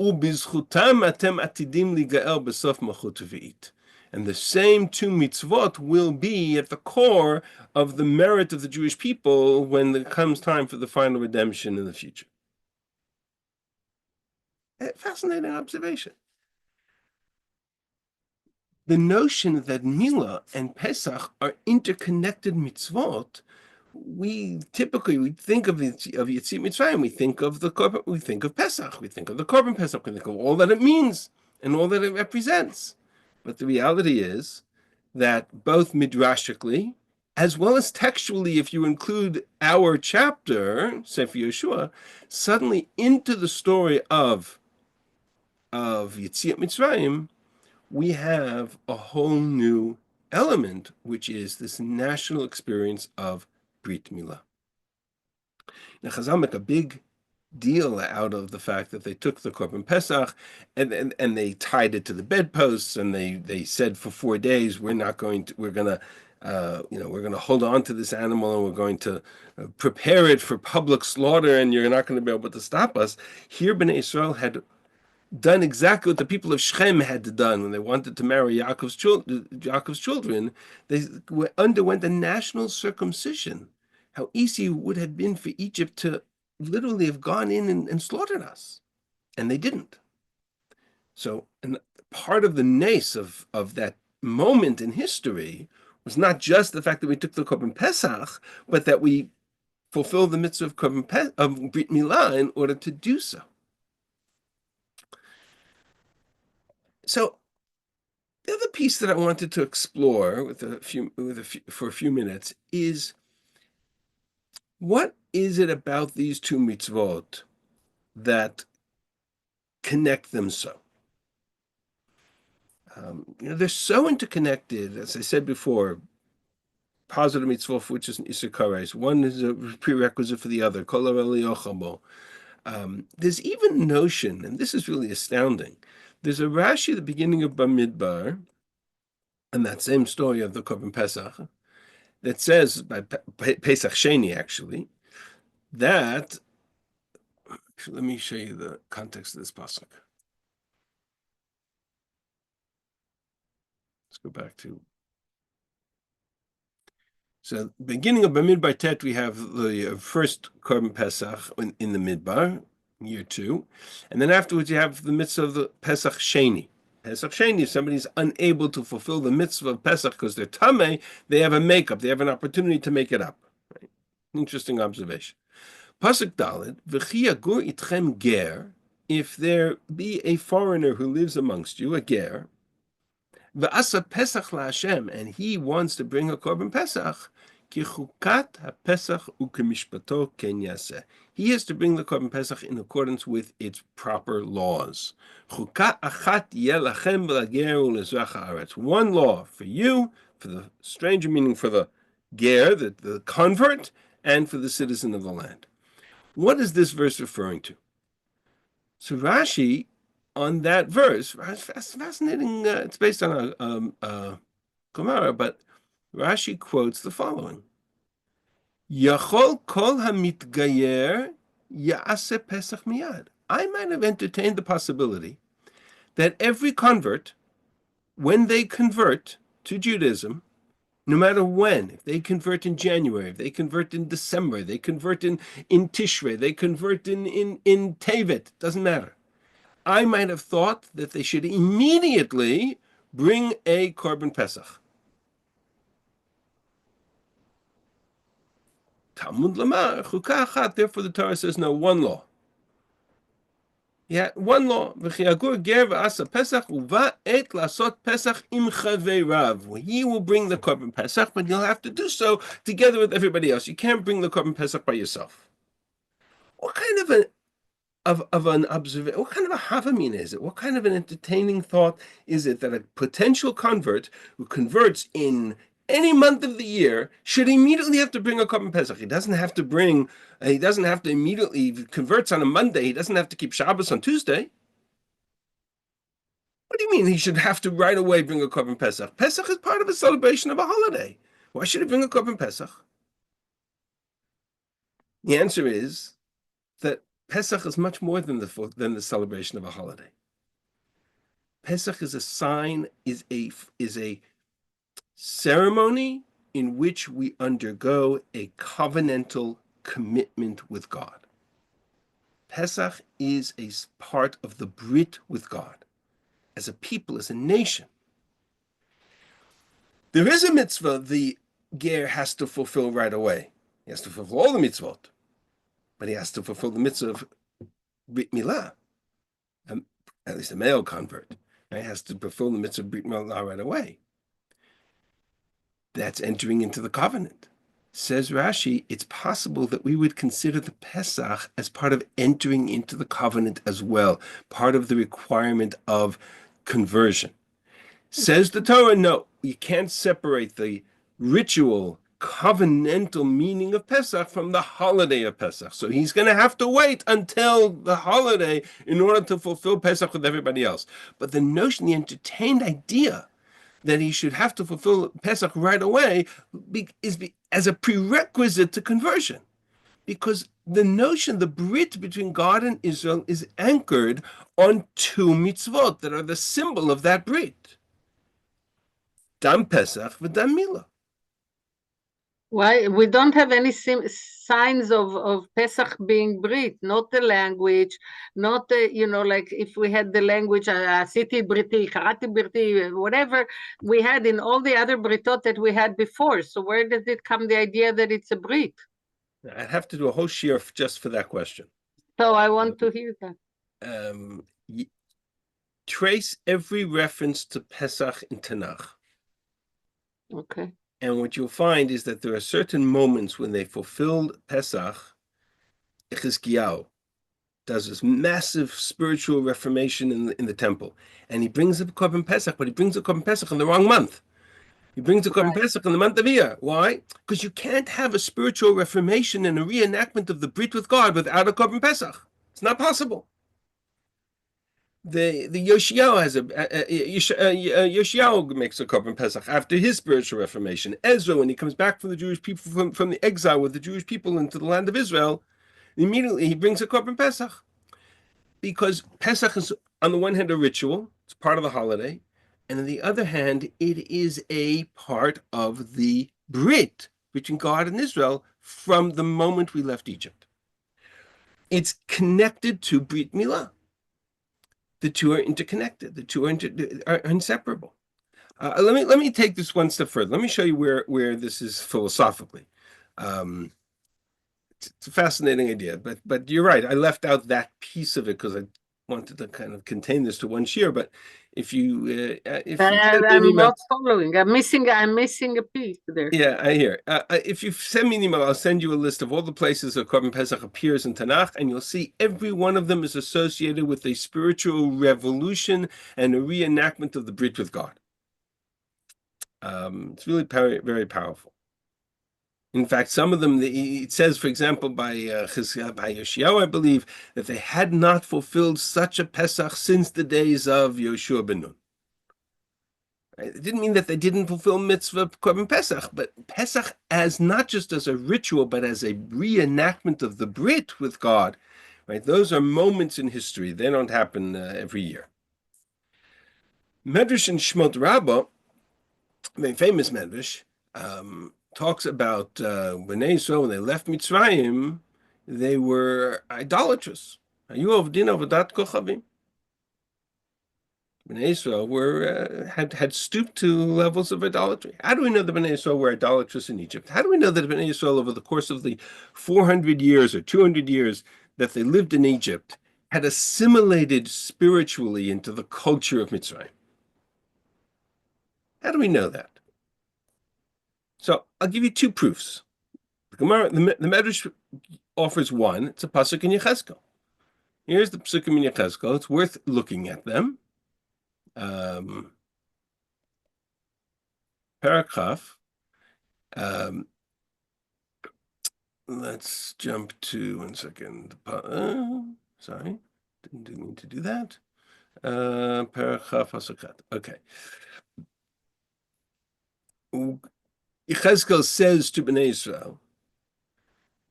ubizchutam atem atidim ligael b'sof malchut v'it. And the same two mitzvot will be at the core of the merit of the Jewish people when it comes time for the final redemption in the future. A fascinating observation. The notion that Milah and Pesach are interconnected mitzvot, we typically think of Yetziat Mitzrayim. We think of we think of Pesach. We think of the Korban Pesach. We think of all that it means and all that it represents. But the reality is that both midrashically, as well as textually, if you include our chapter, Sefer Yehoshua, suddenly into the story of Yetziat Mitzrayim, we have a whole new element, which is this national experience of Brit Milah. Now, Chazal make a big deal out of the fact that they took the Korban Pesach and they tied it to the bedposts, and they said for 4 days we're going to hold on to this animal, and we're going to prepare it for public slaughter, and you're not going to be able to stop us. Here, Bnei Israel had done exactly what the people of Shechem had done when they wanted to marry Yaakov's children. They underwent a national circumcision. How easy it would have been for Egypt to literally have gone in and slaughtered us. And they didn't. So, and part of the nace of that moment in history was not just the fact that we took the Korban Pesach, but that we fulfilled the mitzvah of Brit Milah in order to do so. So, the other piece that I wanted to explore for a few minutes is, what is it about these two mitzvot that connect them so? They're so interconnected, as I said before. Positive mitzvot, which is an isur, one is a prerequisite for the other. There's even a notion, and this is really astounding. There's a Rashi at the beginning of Bamidbar, and that same story of the Korban Pesach, that says, by Pesach Sheni actually, that, let me show you the context of this pasuk. Let's go back to, so beginning of Bamidbar Tet, we have the first Korban Pesach in the Midbar, year 2, and then afterwards you have the mitzvah of the Pesach Sheni. Pesach Sheni, if somebody's unable to fulfill the mitzvah of Pesach because they're tamei, they have a makeup, they have an opportunity to make it up. Right? Interesting observation. Pasuk Daled, V'chi yagur itchem ger, if there be a foreigner who lives amongst you, a ger, V'asa Pesach LaHashem, and he wants to bring a Korban Pesach, ki chukat haPesach u'kemishpato ken yaseh. He has to bring the Korban Pesach in accordance with its proper laws. Chukat achat yeh lachem v'lager u'lezrach haaretz. One law for you, for the stranger, meaning for the ger, the convert, and for the citizen of the land. What is this verse referring to? So Rashi, on that verse, it's fascinating. It's based on a Gemara, but Rashi quotes the following: Yachol kol hamitgayer yaaseh pesach miyad. I might have entertained the possibility that every convert, when they convert to Judaism, no matter when, if they convert in January, if they convert in December, they convert in Tishrei, they convert in Tevet, doesn't matter. I might have thought that they should immediately bring a Korban Pesach. Talmud Lamar, Chukah Achat, therefore the Torah says no, one law. Yeah, one law. V'chiagur ger v'asa Pesach uva et lasot Pesach im chaveirav. He will bring the Korban Pesach, but you'll have to do so together with everybody else. You can't bring the Korban Pesach by yourself. What kind of an observation? What kind of a havamin is it? What kind of an entertaining thought is it that a potential convert who converts in any month of the year should immediately have to bring a Korban Pesach? He doesn't have to immediately, if he converts on a Monday, he doesn't have to keep Shabbos on Tuesday. What do you mean he should have to right away bring a Korban Pesach? Pesach is part of a celebration of a holiday. Why should he bring a Korban Pesach? The answer is that Pesach is much more than the celebration of a holiday. Pesach is a sign, is a ceremony in which we undergo a covenantal commitment with God. Pesach is a part of the Brit with God, as a people, as a nation. There is a mitzvah the ger has to fulfill right away. He has to fulfill all the mitzvot, but he has to fulfill the mitzvah of Brit Milah, at least a male convert. He has to fulfill the mitzvah of Brit Milah right away. That's entering into the covenant. Says Rashi, it's possible that we would consider the Pesach as part of entering into the covenant as well, part of the requirement of conversion. Says the Torah, no, you can't separate the ritual covenantal meaning of Pesach from the holiday of Pesach. So he's going to have to wait until the holiday in order to fulfill Pesach with everybody else. But the notion, the entertained idea that he should have to fulfill Pesach right away is as a prerequisite to conversion. Because the notion, the brit between God and Israel is anchored on two mitzvot that are the symbol of that brit. Dam Pesach v'dam Milah. Why we don't have any signs of Pesach being Brit, not the language, not like if we had the language, Asiti Briti, Karati Briti, whatever we had in all the other Britot that we had before. So where did it come the idea that it's a Brit? I'd have to do a whole shiur just for that question. So I want to hear that. Trace every reference to Pesach in Tanakh. Okay. And what you'll find is that there are certain moments when they fulfilled Pesach. Yechezkiyahu does this massive spiritual reformation in the temple. And he brings up Korban Pesach, but he brings up Korban Pesach in the wrong month. He brings up Korban Pesach in the month of Iyar. Why? Because you can't have a spiritual reformation and a reenactment of the Brit with God without a Korban Pesach. It's not possible. The Yoshiyahu has Yoshiyahu makes a Korban Pesach after his spiritual reformation. Ezra, when he comes back from the Jewish people from the exile with the Jewish people into the land of Israel, immediately he brings a Korban Pesach, because Pesach is on the one hand a ritual; it's part of the holiday, and on the other hand, it is a part of the Brit between God and Israel from the moment we left Egypt. It's connected to Brit Milah. The two are interconnected. The two are inseparable. Let me take this one step further. Let me show you where this is philosophically. It's a fascinating idea, but you're right. I left out that piece of it because I wanted to kind of contain this to one shiur. But if you I'm not following. I'm missing a piece there. Yeah, I hear. If you send me an email, I'll send you a list of all the places that Korban Pesach appears in Tanakh, and you'll see every one of them is associated with a spiritual revolution and a reenactment of the Brit with God. It's really very powerful. In fact, some of them, it says, for example, by Yoshiyahu, I believe, that they had not fulfilled such a Pesach since the days of Yehoshua ben Nun. It didn't mean that they didn't fulfill mitzvah Korban Pesach, but Pesach as not just as a ritual, but as a reenactment of the Brit with God, right? Those are moments in history. They don't happen every year. Medrash in Shmot Rabbah, very famous Medrash, talks about Bnei Yisrael when they left Mitzrayim, they were idolatrous. Hayu ovdin avodat kochavim. Bnei Yisrael had stooped to levels of idolatry. How do we know that Bnei Yisrael were idolatrous in Egypt? How do we know that Bnei Yisrael, over the course of the 400 years or 200 years that they lived in Egypt, had assimilated spiritually into the culture of Mitzrayim? How do we know that? So I'll give you two proofs. The Gemara, the Medrash offers one. It's a pasuk in Yechezkel. Here's the pasuk in Yechezkel. It's worth looking at them. Parakaf. Let's jump to 1 second. Sorry, didn't mean to do that. Parakaf Hasukat. Okay. Yechezkel says to Bnei Israel,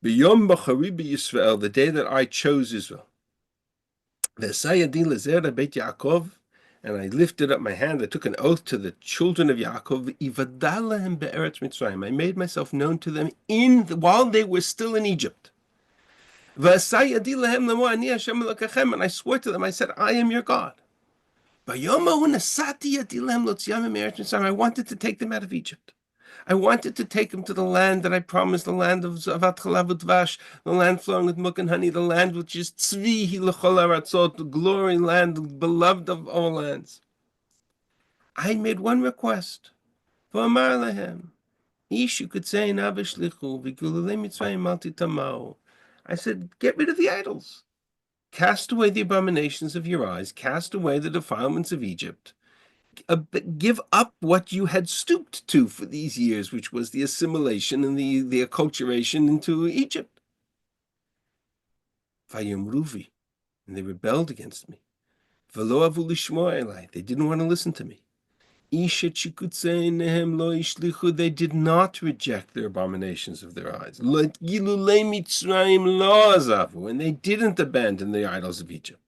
"B'yom b'chari b'Yisrael, the day that I chose Israel, v'sayadi lezera beit Yaakov, and I lifted up my hand. I took an oath to the children of Yaakov. Ivadalahem be'eretz Mitzrayim. I made myself known to them while they were still in Egypt. V'sayadi lehem lemo ani Hashem Elokechem, and I swore to them. I said, I am your God. I wanted to take them out of Egypt. I wanted to take them to the land that I promised, the land of Zavat Chalav Udvash, the land flowing with milk and honey, the land which is Tzvi L'chol Aratzot, the glory land, the beloved of all lands. I made one request. V'amar lehem, Ish, you could say, Navishlichu, V'gululei Mitzrayim Malti Tamau. I said, get rid of the idols. Cast away the abominations of your eyes, cast away the defilements of Egypt, give up what you had stooped to for these years, which was the assimilation and the acculturation into Egypt. Vayomruvi, and they rebelled against me. V'lo avu lishmoa elai, they didn't want to listen to me. They did not reject their abominations of their eyes. And they didn't abandon the idols of Egypt.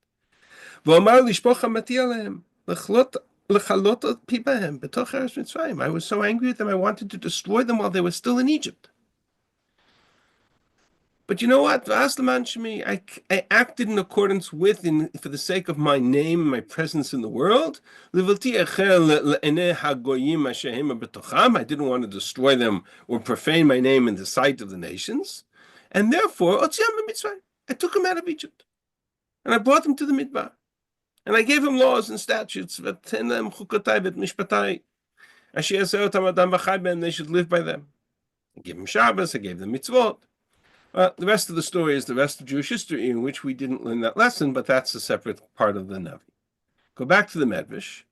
I was so angry at them, I wanted to destroy them while they were still in Egypt. But you know what? I acted in accordance with, for the sake of my name and my presence in the world. I didn't want to destroy them or profane my name in the sight of the nations. And therefore, I took them out of Egypt. And I brought them to the Midbar. And I gave them laws and statutes. They should live by them. I gave them Shabbos, I gave them mitzvot. The rest of the story is the rest of Jewish history, in which we didn't learn that lesson, but that's a separate part of the Nevi. Go back to the Medrash.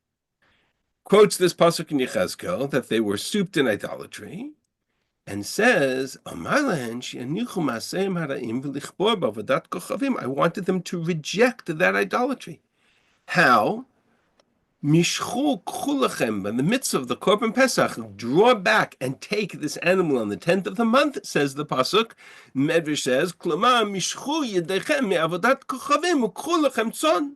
Quotes this pasuk in Yechezkel that they were stooped in idolatry, and says, I wanted them to reject that idolatry. How? Mishchu kulachem, in the midst of the Korban Pesach, draw back and take this animal on the 10th of the month, says the pasuk. Medrash says, Klama mishchu yedechem me'avodat kochavim ukulachem tzon.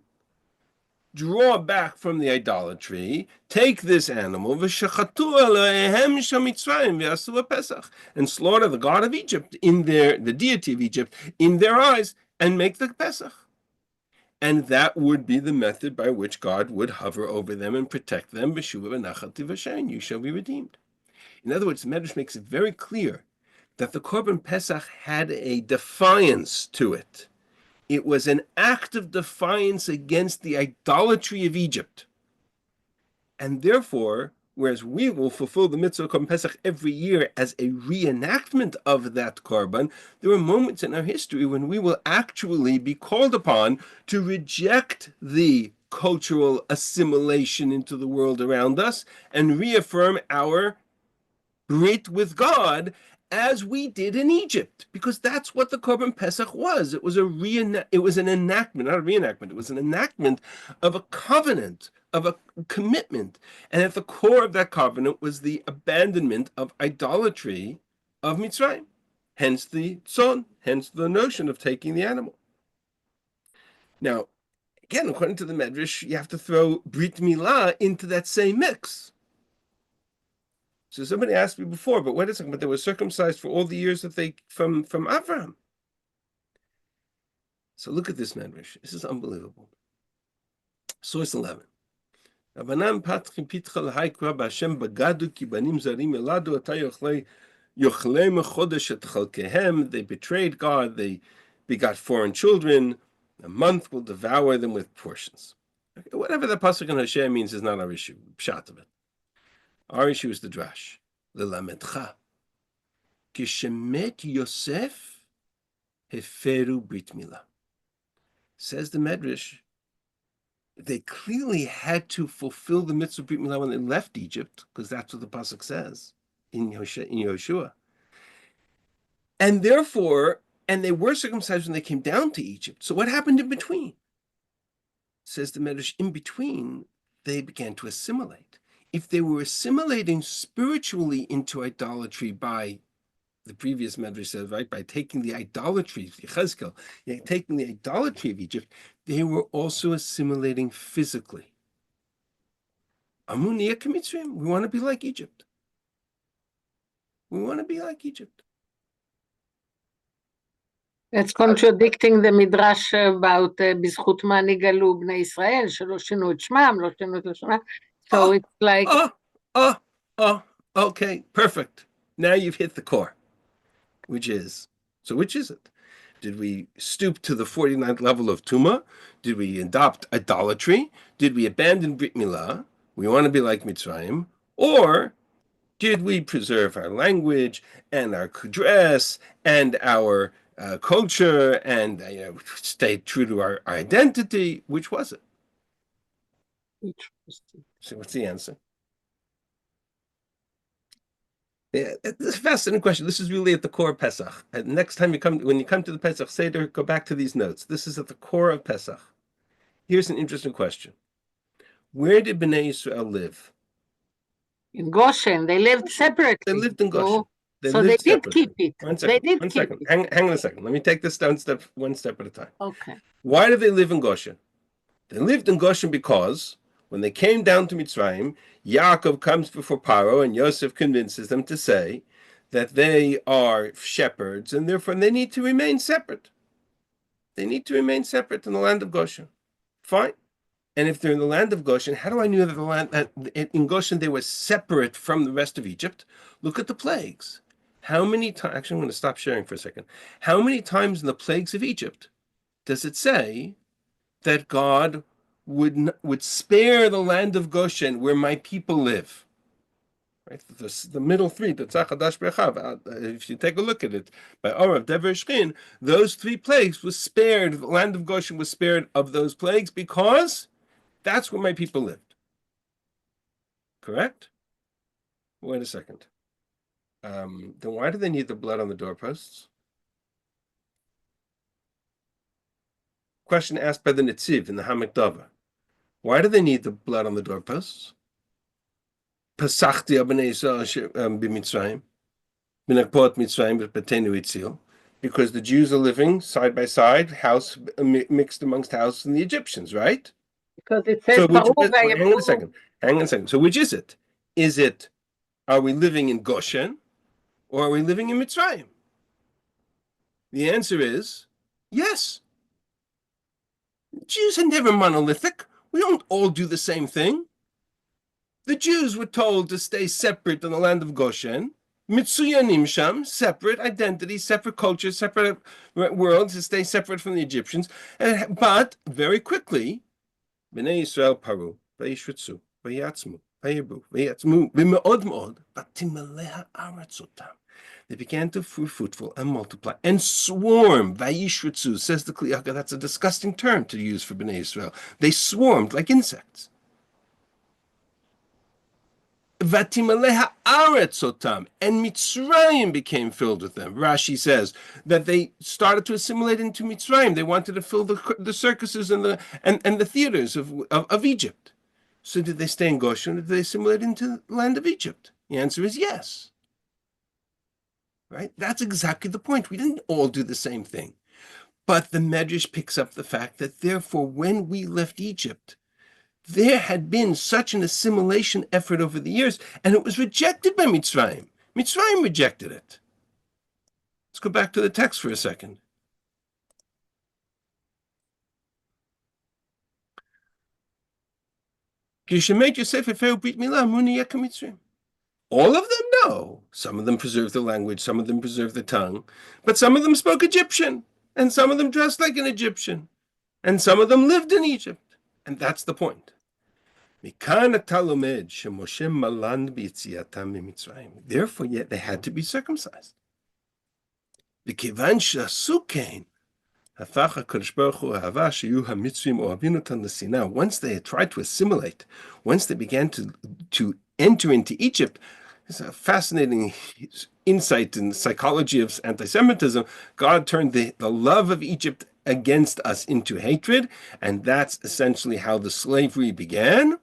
Draw back from the idolatry, take this animal, v'shachatu alehem shamitzrayim v'asu Pesach, and slaughter the god of Egypt, the deity of Egypt, in their eyes, and make the Pesach. And that would be the method by which God would hover over them and protect them. You shall be redeemed. In other words, the Medrash makes it very clear that the Korban Pesach had a defiance to it. It was an act of defiance against the idolatry of Egypt. And therefore, whereas we will fulfill the mitzvah of Korban Pesach every year as a reenactment of that Korban, there are moments in our history when we will actually be called upon to reject the cultural assimilation into the world around us and reaffirm our brit with God as we did in Egypt, because that's what the Korban Pesach was. It was an enactment, not a reenactment. It was an enactment of a covenant, of a commitment. And at the core of that covenant was the abandonment of idolatry of Mitzrayim. Hence the tzon, hence the notion of taking the animal. Now, again, according to the Medrash, you have to throw Brit Milah into that same mix. So somebody asked me before, but wait a second, but they were circumcised for all the years that they from Avraham. So look at this Medrash. This is unbelievable. Source 11. They betrayed God, they begot foreign children, a month will devour them with portions. Okay, whatever the pasuk in Hashem means is not our issue, pshat of it. Our issue is the drash. L'lamedcha. Kishemet Yosef heferu brit milah. Says the Medrash, they clearly had to fulfill the mitzvah brit milah when they left Egypt, because that's what the pasuk says in Yehoshua. And therefore, and they were circumcised when they came down to Egypt. So what happened in between? Says the Medrash, in between, they began to assimilate. If they were assimilating spiritually into idolatry by, the previous Medrash says, right, by taking the idolatry, Yechezkel, taking the idolatry of Egypt, they were also assimilating physically. We want to be like Egypt. We want to be like Egypt. It's contradicting the Midrash about בזכות מה נגאלו בני ישראל, שלא שינו את שמם, לא שינו את לשונם. So it's like... Okay, perfect. Now you've hit the core, which is it? Did we stoop to the 49th level of Tumah? Did we adopt idolatry? Did we abandon Brit Milah? We want to be like Mitzrayim? Or did we preserve our language and our dress and our culture and stay true to our identity? Which was it? So what's the answer? Yeah, it's a fascinating question. This is really at the core of Pesach. And next time when you come to the Pesach Seder, go back to these notes. This is at the core of Pesach. Here's an interesting question. Where did Bnei Yisrael live? In Goshen, they lived separately. They lived in Goshen. So they did keep it. One second. Hang on a second. Let me take this down one step at a time. Okay. Why did they live in Goshen? They lived in Goshen because when they came down to Mitzrayim, Yaakov comes before Paro and Yosef convinces them to say that they are shepherds and therefore they need to remain separate. They need to remain separate in the land of Goshen. Fine. And if they're in the land of Goshen, how do I know that in Goshen they were separate from the rest of Egypt? Look at the plagues. How many times? Actually, I'm going to stop sharing for a second. How many times in the plagues of Egypt does it say that God would spare the land of Goshen where my people live? Right, the middle three, the Tzachadash Bechav. If you take a look at it, by Orav Dever Shchin, those three plagues was spared. The land of Goshen was spared of those plagues because that's where my people lived. Correct? Wait a second. Then why do they need the blood on the doorposts? Question asked by the Netziv in the Hamikdava. Why do they need the blood on the doorposts? Pesachti b'nei Yisrael b'Mitzrayim, b'nakpot Mitzrayim b'petenu itzil, because the Jews are living side by side, house mixed amongst house and the Egyptians, right? Because it says. So hang on a second. So which is it? Are we living in Goshen, or are we living in Mitzrayim? The answer is yes. Jews are never monolithic. We don't all do the same thing. The Jews were told to stay separate in the land of Goshen. Mitsuyanim Sham, separate identity, separate culture, separate worlds, to stay separate from the Egyptians. But very quickly, Bnei Yisrael paru, vayishritzu, vayatzmu, vayibu, vayatzmu, v'me'od me'od, v'timaleha aratzotam. They began to be fruitful and multiply and swarm. Vayishritzu, says the Kli Yakar. That's a disgusting term to use for Bnei Yisrael. They swarmed like insects. Vatimaleha aretzotam, and Mitzrayim became filled with them. Rashi says that they started to assimilate into Mitzrayim. They wanted to fill the circuses and the theaters of Egypt. So did they stay in Goshen, or did they assimilate into the land of Egypt? The answer is yes. Right? That's exactly the point. We didn't all do the same thing. But the Medrash picks up the fact that therefore when we left Egypt, there had been such an assimilation effort over the years, and it was rejected by Mitzrayim. Mitzrayim rejected it. Let's go back to the text for a second. All of them, no. Some of them preserved the language, some of them preserved the tongue, but some of them spoke Egyptian, and some of them dressed like an Egyptian, and some of them lived in Egypt. And that's the point. Therefore, yet they had to be circumcised. Now, once they had tried to assimilate, once they began to enter into Egypt, it's a fascinating insight in the psychology of anti-Semitism. God turned the love of Egypt against us into hatred, and that's essentially how the slavery began,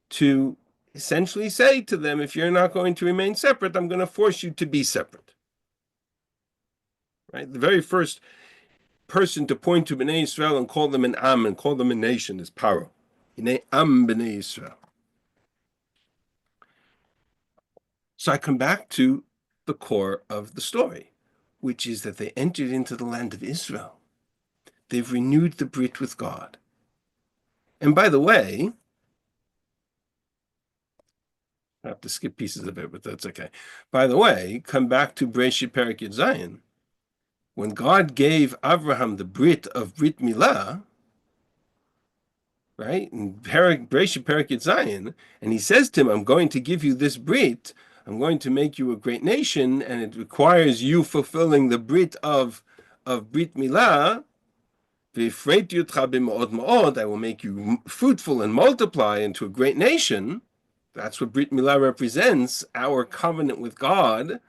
to essentially say to them, if you're not going to remain separate, I'm going to force you to be separate. Right? The very first person to point to Bnei Yisrael and call them an Am and call them a nation is Paro. Hinei Am Bnei Yisrael. So I come back to the core of the story, which is that they entered into the land of Israel. They've renewed the brit with God. And by the way, I have to skip pieces of it, but that's okay. By the way, come back to Bereshit Perek Yud Zayin. When God gave Avraham the brit of Brit Milah, right, in Bereshit Perek Yud Zayin, and he says to him, I'm going to give you this brit, I'm going to make you a great nation, and it requires you fulfilling the brit of Brit Milah. I will make you fruitful and multiply into a great nation. That's what Brit Milah represents, our covenant with God.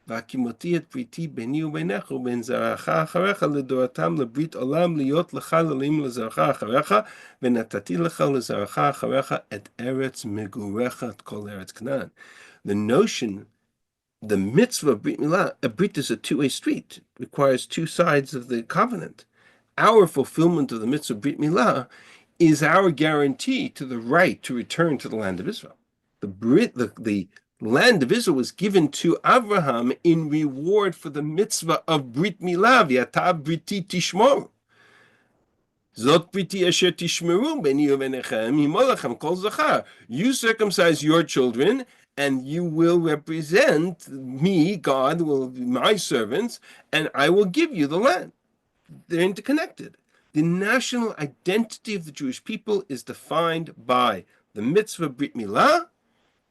והקימותי את בריתי ביני וביניך ובין זרעך אחריך לדורתם לברית עולם להיות לך לאלוהים לזרעך אחריך ונתתי לך לזרעך אחריך את ארץ מגוריך, את כל ארץ כנען. The notion, the mitzvah of Brit Milah, a Brit is a two-way street. It requires two sides of the covenant. Our fulfillment of the mitzvah of Brit Milah is our guarantee to the right to return to the land of Israel. The land of Israel was given to Abraham in reward for the mitzvah of Brit Milah, v'yata briti tishmor. Zot briti asher tishmeru b'ni u'v'nechem himolachem kol zachar. You circumcise your children, and you will represent me, God, will be my servants, and I will give you the land. They're interconnected. The national identity of the Jewish people is defined by the mitzvah Brit Milah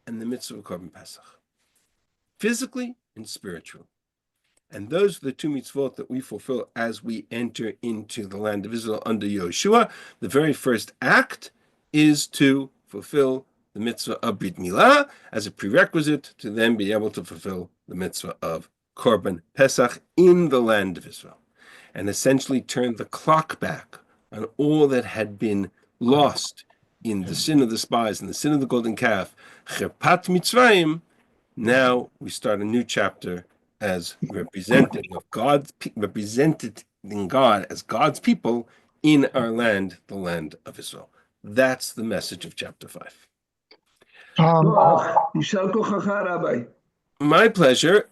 and the mitzvah of Korban Pesach, physically and spiritually. And those are the two mitzvot that we fulfill as we enter into the land of Israel under Yehoshua. The very first act is to fulfill the mitzvah of Brit Milah as a prerequisite to then be able to fulfill the mitzvah of Korban Pesach in the land of Israel, and essentially turn the clock back on all that had been lost in the sin of the spies and the sin of the golden calf, Cherpat Mitzrayim. Now we start a new chapter as representing God as God's people in our land, the land of Israel. That's the message of chapter 5. Rabbi. My pleasure.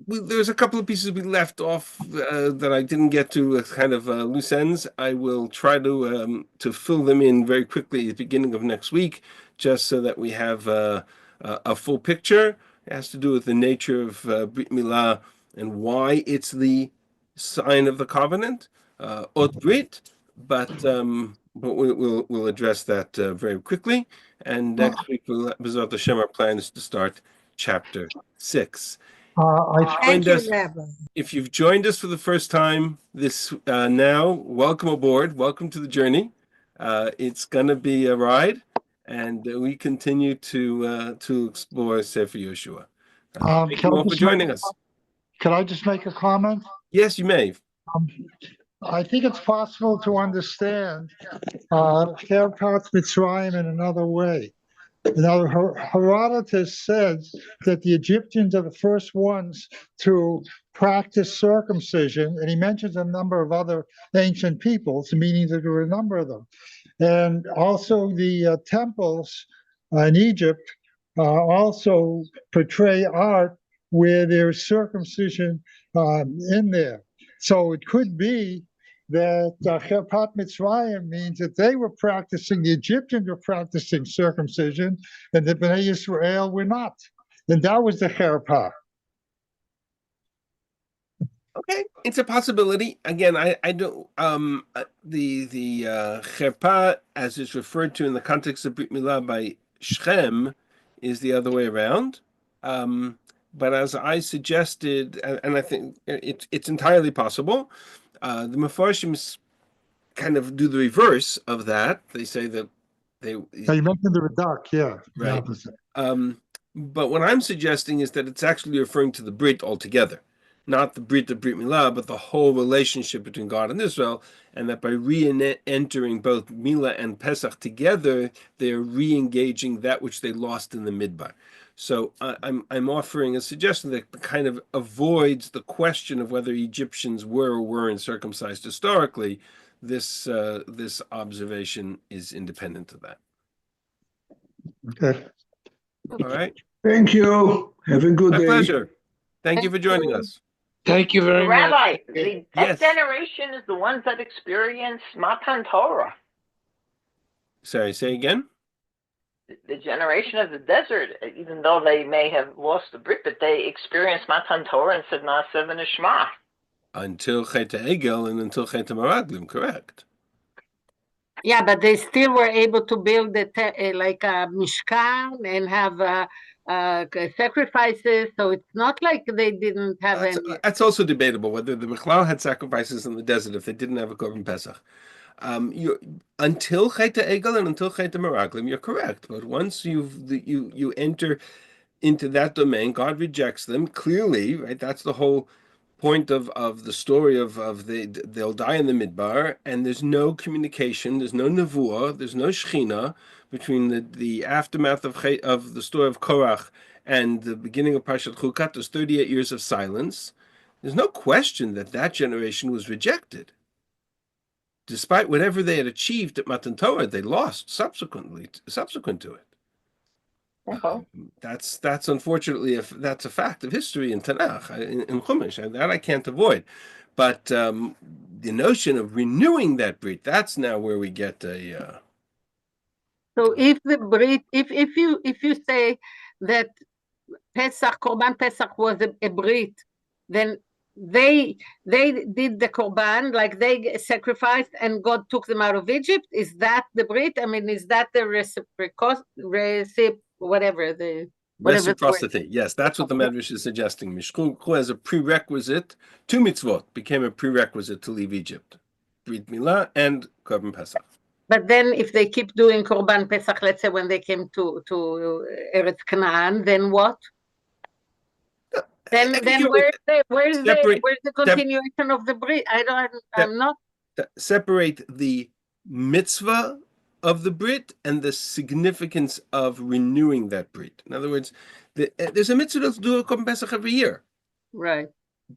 There's a couple of pieces we left off that I didn't get to, kind of loose ends. I will try to fill them in very quickly at the beginning of next week, just so that we have a full picture. It has to do with the nature of Brit Milah and why it's the sign of the covenant, Ot Brit. But we'll address that very quickly. And next week, B'ezrat Hashem, our plan is to start chapter 6. Thank you, Rabbi. If you've joined us for the first time now, welcome aboard. Welcome to the journey. It's going to be a ride, and we continue to explore Sefer Yehoshua. Thank you all for joining us. Can I just make a comment? Yes, you may. I think it's possible to understand Cherpat Mitzrayim in another way. Now, Herodotus says that the Egyptians are the first ones to practice circumcision, and he mentions a number of other ancient peoples, meaning that there were a number of them. And also the temples in Egypt also portray art where there's circumcision in there. So it could be that Cherpat Mitzrayim means that they were practicing, the Egyptians were practicing circumcision, and the Bnei Yisrael were not. And that was the Cherpat. Okay, it's a possibility. Again, I don't. The Cherpat, as it's referred to in the context of Brit Milah by Shechem, is the other way around. But as I suggested, and I think it's entirely possible. The Mefarshim kind of do the reverse of that. They say that you mentioned the Radak, yeah. Right. But what I'm suggesting is that it's actually referring to the Brit altogether, not the Brit of Brit Milah, but the whole relationship between God and Israel, and that by re-entering both Milah and Pesach together, they are re-engaging that which they lost in the Midbar. So I'm offering a suggestion that kind of avoids the question of whether Egyptians were or weren't circumcised historically. This observation is independent of that. Okay. All right. Thank you. Have a good day. My pleasure. Thank you for joining us. Thank you very much. Rabbi, Yes. that generation is the ones that experience Matan Torah. Sorry, say again? The generation of the desert, even though they may have lost the Brit, but they experienced Matan Torah and said Na'aseh v'nishma. Until Chet Egel and until Chet Maraglim, correct. Yeah, but they still were able to build like a Mishkan and have sacrifices. So it's not like they didn't have any. That's also debatable whether the Michlal had sacrifices in the desert if they didn't have a Korban Pesach. Until Chayta Egel and until Chayta Meraglim, you're correct. But once you enter into that domain, God rejects them clearly, right? That's the whole point of the story of they'll die in the midbar, and there's no communication, there's no nevuah, there's no shechina between the aftermath of the story of Korach and the beginning of Parshat Chukat. There's 38 years of silence. There's no question that generation was rejected. Despite whatever they had achieved at Matan Torah, they lost subsequent to it. That's unfortunately that's a fact of history in Tanakh, in Chumash, that I can't avoid. But the notion of renewing that brit, that's now where we get a. So if the brit, if you say that Pesach, Korban Pesach was a brit, then they did the Korban, like they sacrificed, and God took them out of Egypt. Is that the brit? I mean, is that the Reciprocity, yes, that's what the Medrash is suggesting. Mishchu as a prerequisite to mitzvot became a prerequisite to leave Egypt, Brit Milah and Korban Pesach. But then, if they keep doing Korban Pesach, let's say when they came to Eretz Canaan, then what? Then where's the continuation of the brit? I'm not separate the mitzvah of the brit and the significance of renewing that brit. In other words, there's a mitzvah to do a Korban Pesach every year, right?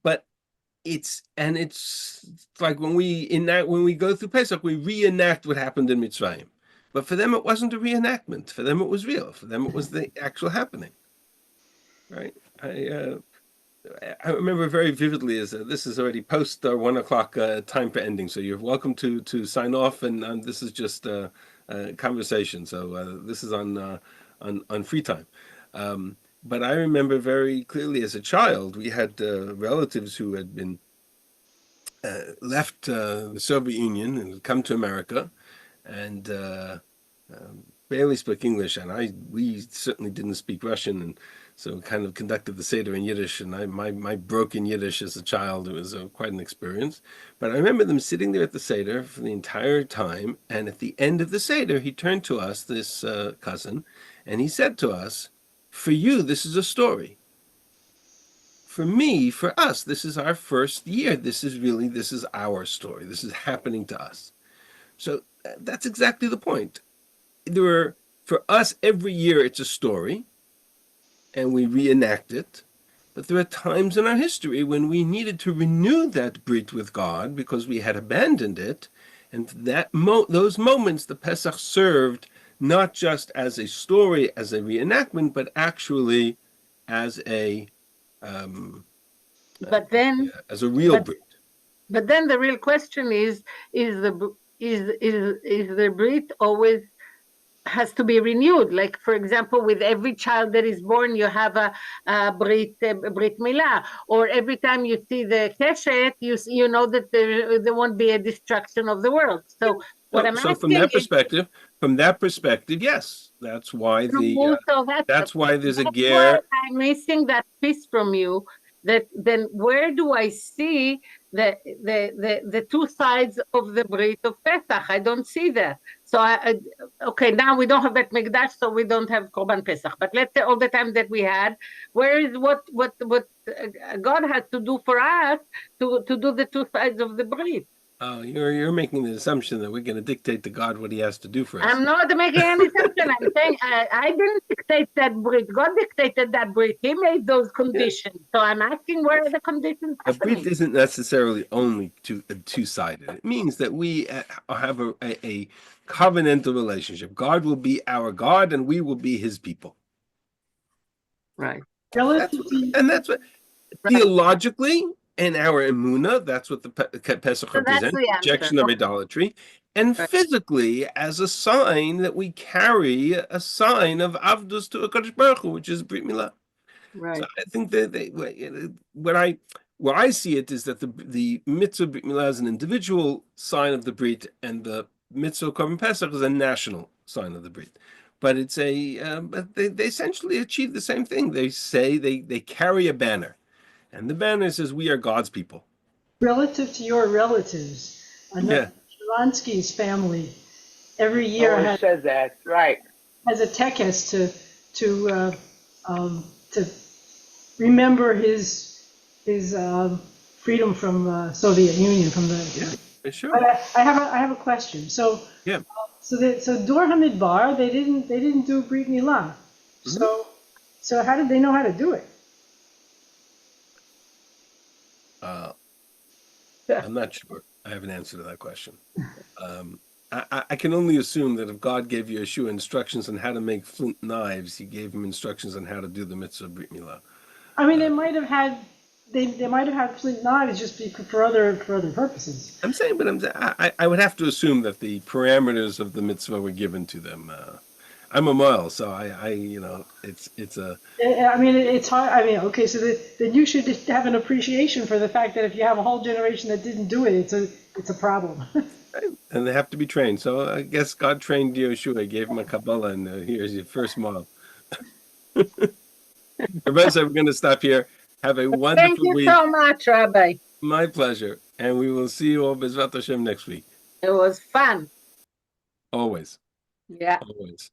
But it's like when we go through Pesach, we reenact what happened in Mitzrayim. But for them, it wasn't a reenactment. For them, it was real. For them, it was the actual happening. Right? I remember very vividly as this is already post 1 o'clock time for ending, so you're welcome to sign off. And this is just a conversation, so this is on free time. But I remember very clearly as a child, we had relatives who had been left the Soviet Union and had come to America, and barely spoke English, and we certainly didn't speak Russian, and so kind of conducted the Seder in Yiddish, and my broken Yiddish as a child, it was quite an experience. But I remember them sitting there at the Seder for the entire time, and at the end of the Seder, he turned to us, this cousin, and he said to us, "For you, this is a story. For me, for us, this is our first year. This is our story. This is happening to us." So that's exactly the point. For us, every year it's a story, and we reenact it. But there are times in our history when we needed to renew that brit with God because we had abandoned it, and those moments, the Pesach served not just as a story, as a reenactment, but actually as a as a real brit. But then the real question is the brit always has to be renewed? Like, for example, with every child that is born, you have a brit milah, or every time you see the keshet, you know that there won't be a destruction of the world. So from that perspective, yes, that's why that's why there's a ger. I'm missing that piece from you. That then where do I see the two sides of the brit of Pesach? I don't see that. So okay, now we don't have Bet Mikdash, so we don't have Korban Pesach. But let's say all the time that we had, where is what God has to do for us to do the two sides of the brit? Oh, you're making the assumption that we're going to dictate to God what He has to do for us. I'm not making any assumption. I'm saying I didn't dictate that brit. God dictated that brit. He made those conditions. So I'm asking, where are the conditions happening? A brit isn't necessarily only two-sided. It means that we have a covenantal relationship. God will be our God, and we will be His people. Right. That's what theologically. In our emunah, that's what the Pesach represents, rejection of idolatry, and physically as a sign that we carry a sign of avdus to HaKadosh Baruch Hu, which is Brit Milah. Right. So I think that where I see it is that the mitzvah Brit Milah is an individual sign of the Brit, and the mitzvah Korban Pesach is a national sign of the Brit. but it's but they essentially achieve the same thing. They say they carry a banner, and the banner says, "We are God's people." Relative to your relatives, Yeah. Shalansky's family every year Always says that, right? has a tekes to remember his freedom from Soviet Union from the. Yeah, sure. But I have a question. So Yeah. So Dor Hamidbar, they didn't do Brit Milah. So how did they know how to do it? I'm not sure. I have an answer to that question. I can only assume that if God gave Yehoshua instructions on how to make flint knives, he gave him instructions on how to do the mitzvah Brit Milah. I mean, they might have had flint knives just for other purposes. I'm saying, but I would have to assume that the parameters of the mitzvah were given to them. I'm a mile, so it's a. I mean, it's hard. I mean, okay, so then you should have an appreciation for the fact that if you have a whole generation that didn't do it, it's a problem. And they have to be trained. So I guess God trained Yehoshua. He gave him a Kabbalah, and here's your first mile. Rabbi, so we're going to stop here. Have a wonderful week. Thank you so much, Rabbi. My pleasure. And we will see you all Bezrat Hashem next week. It was fun. Always. Yeah. Always.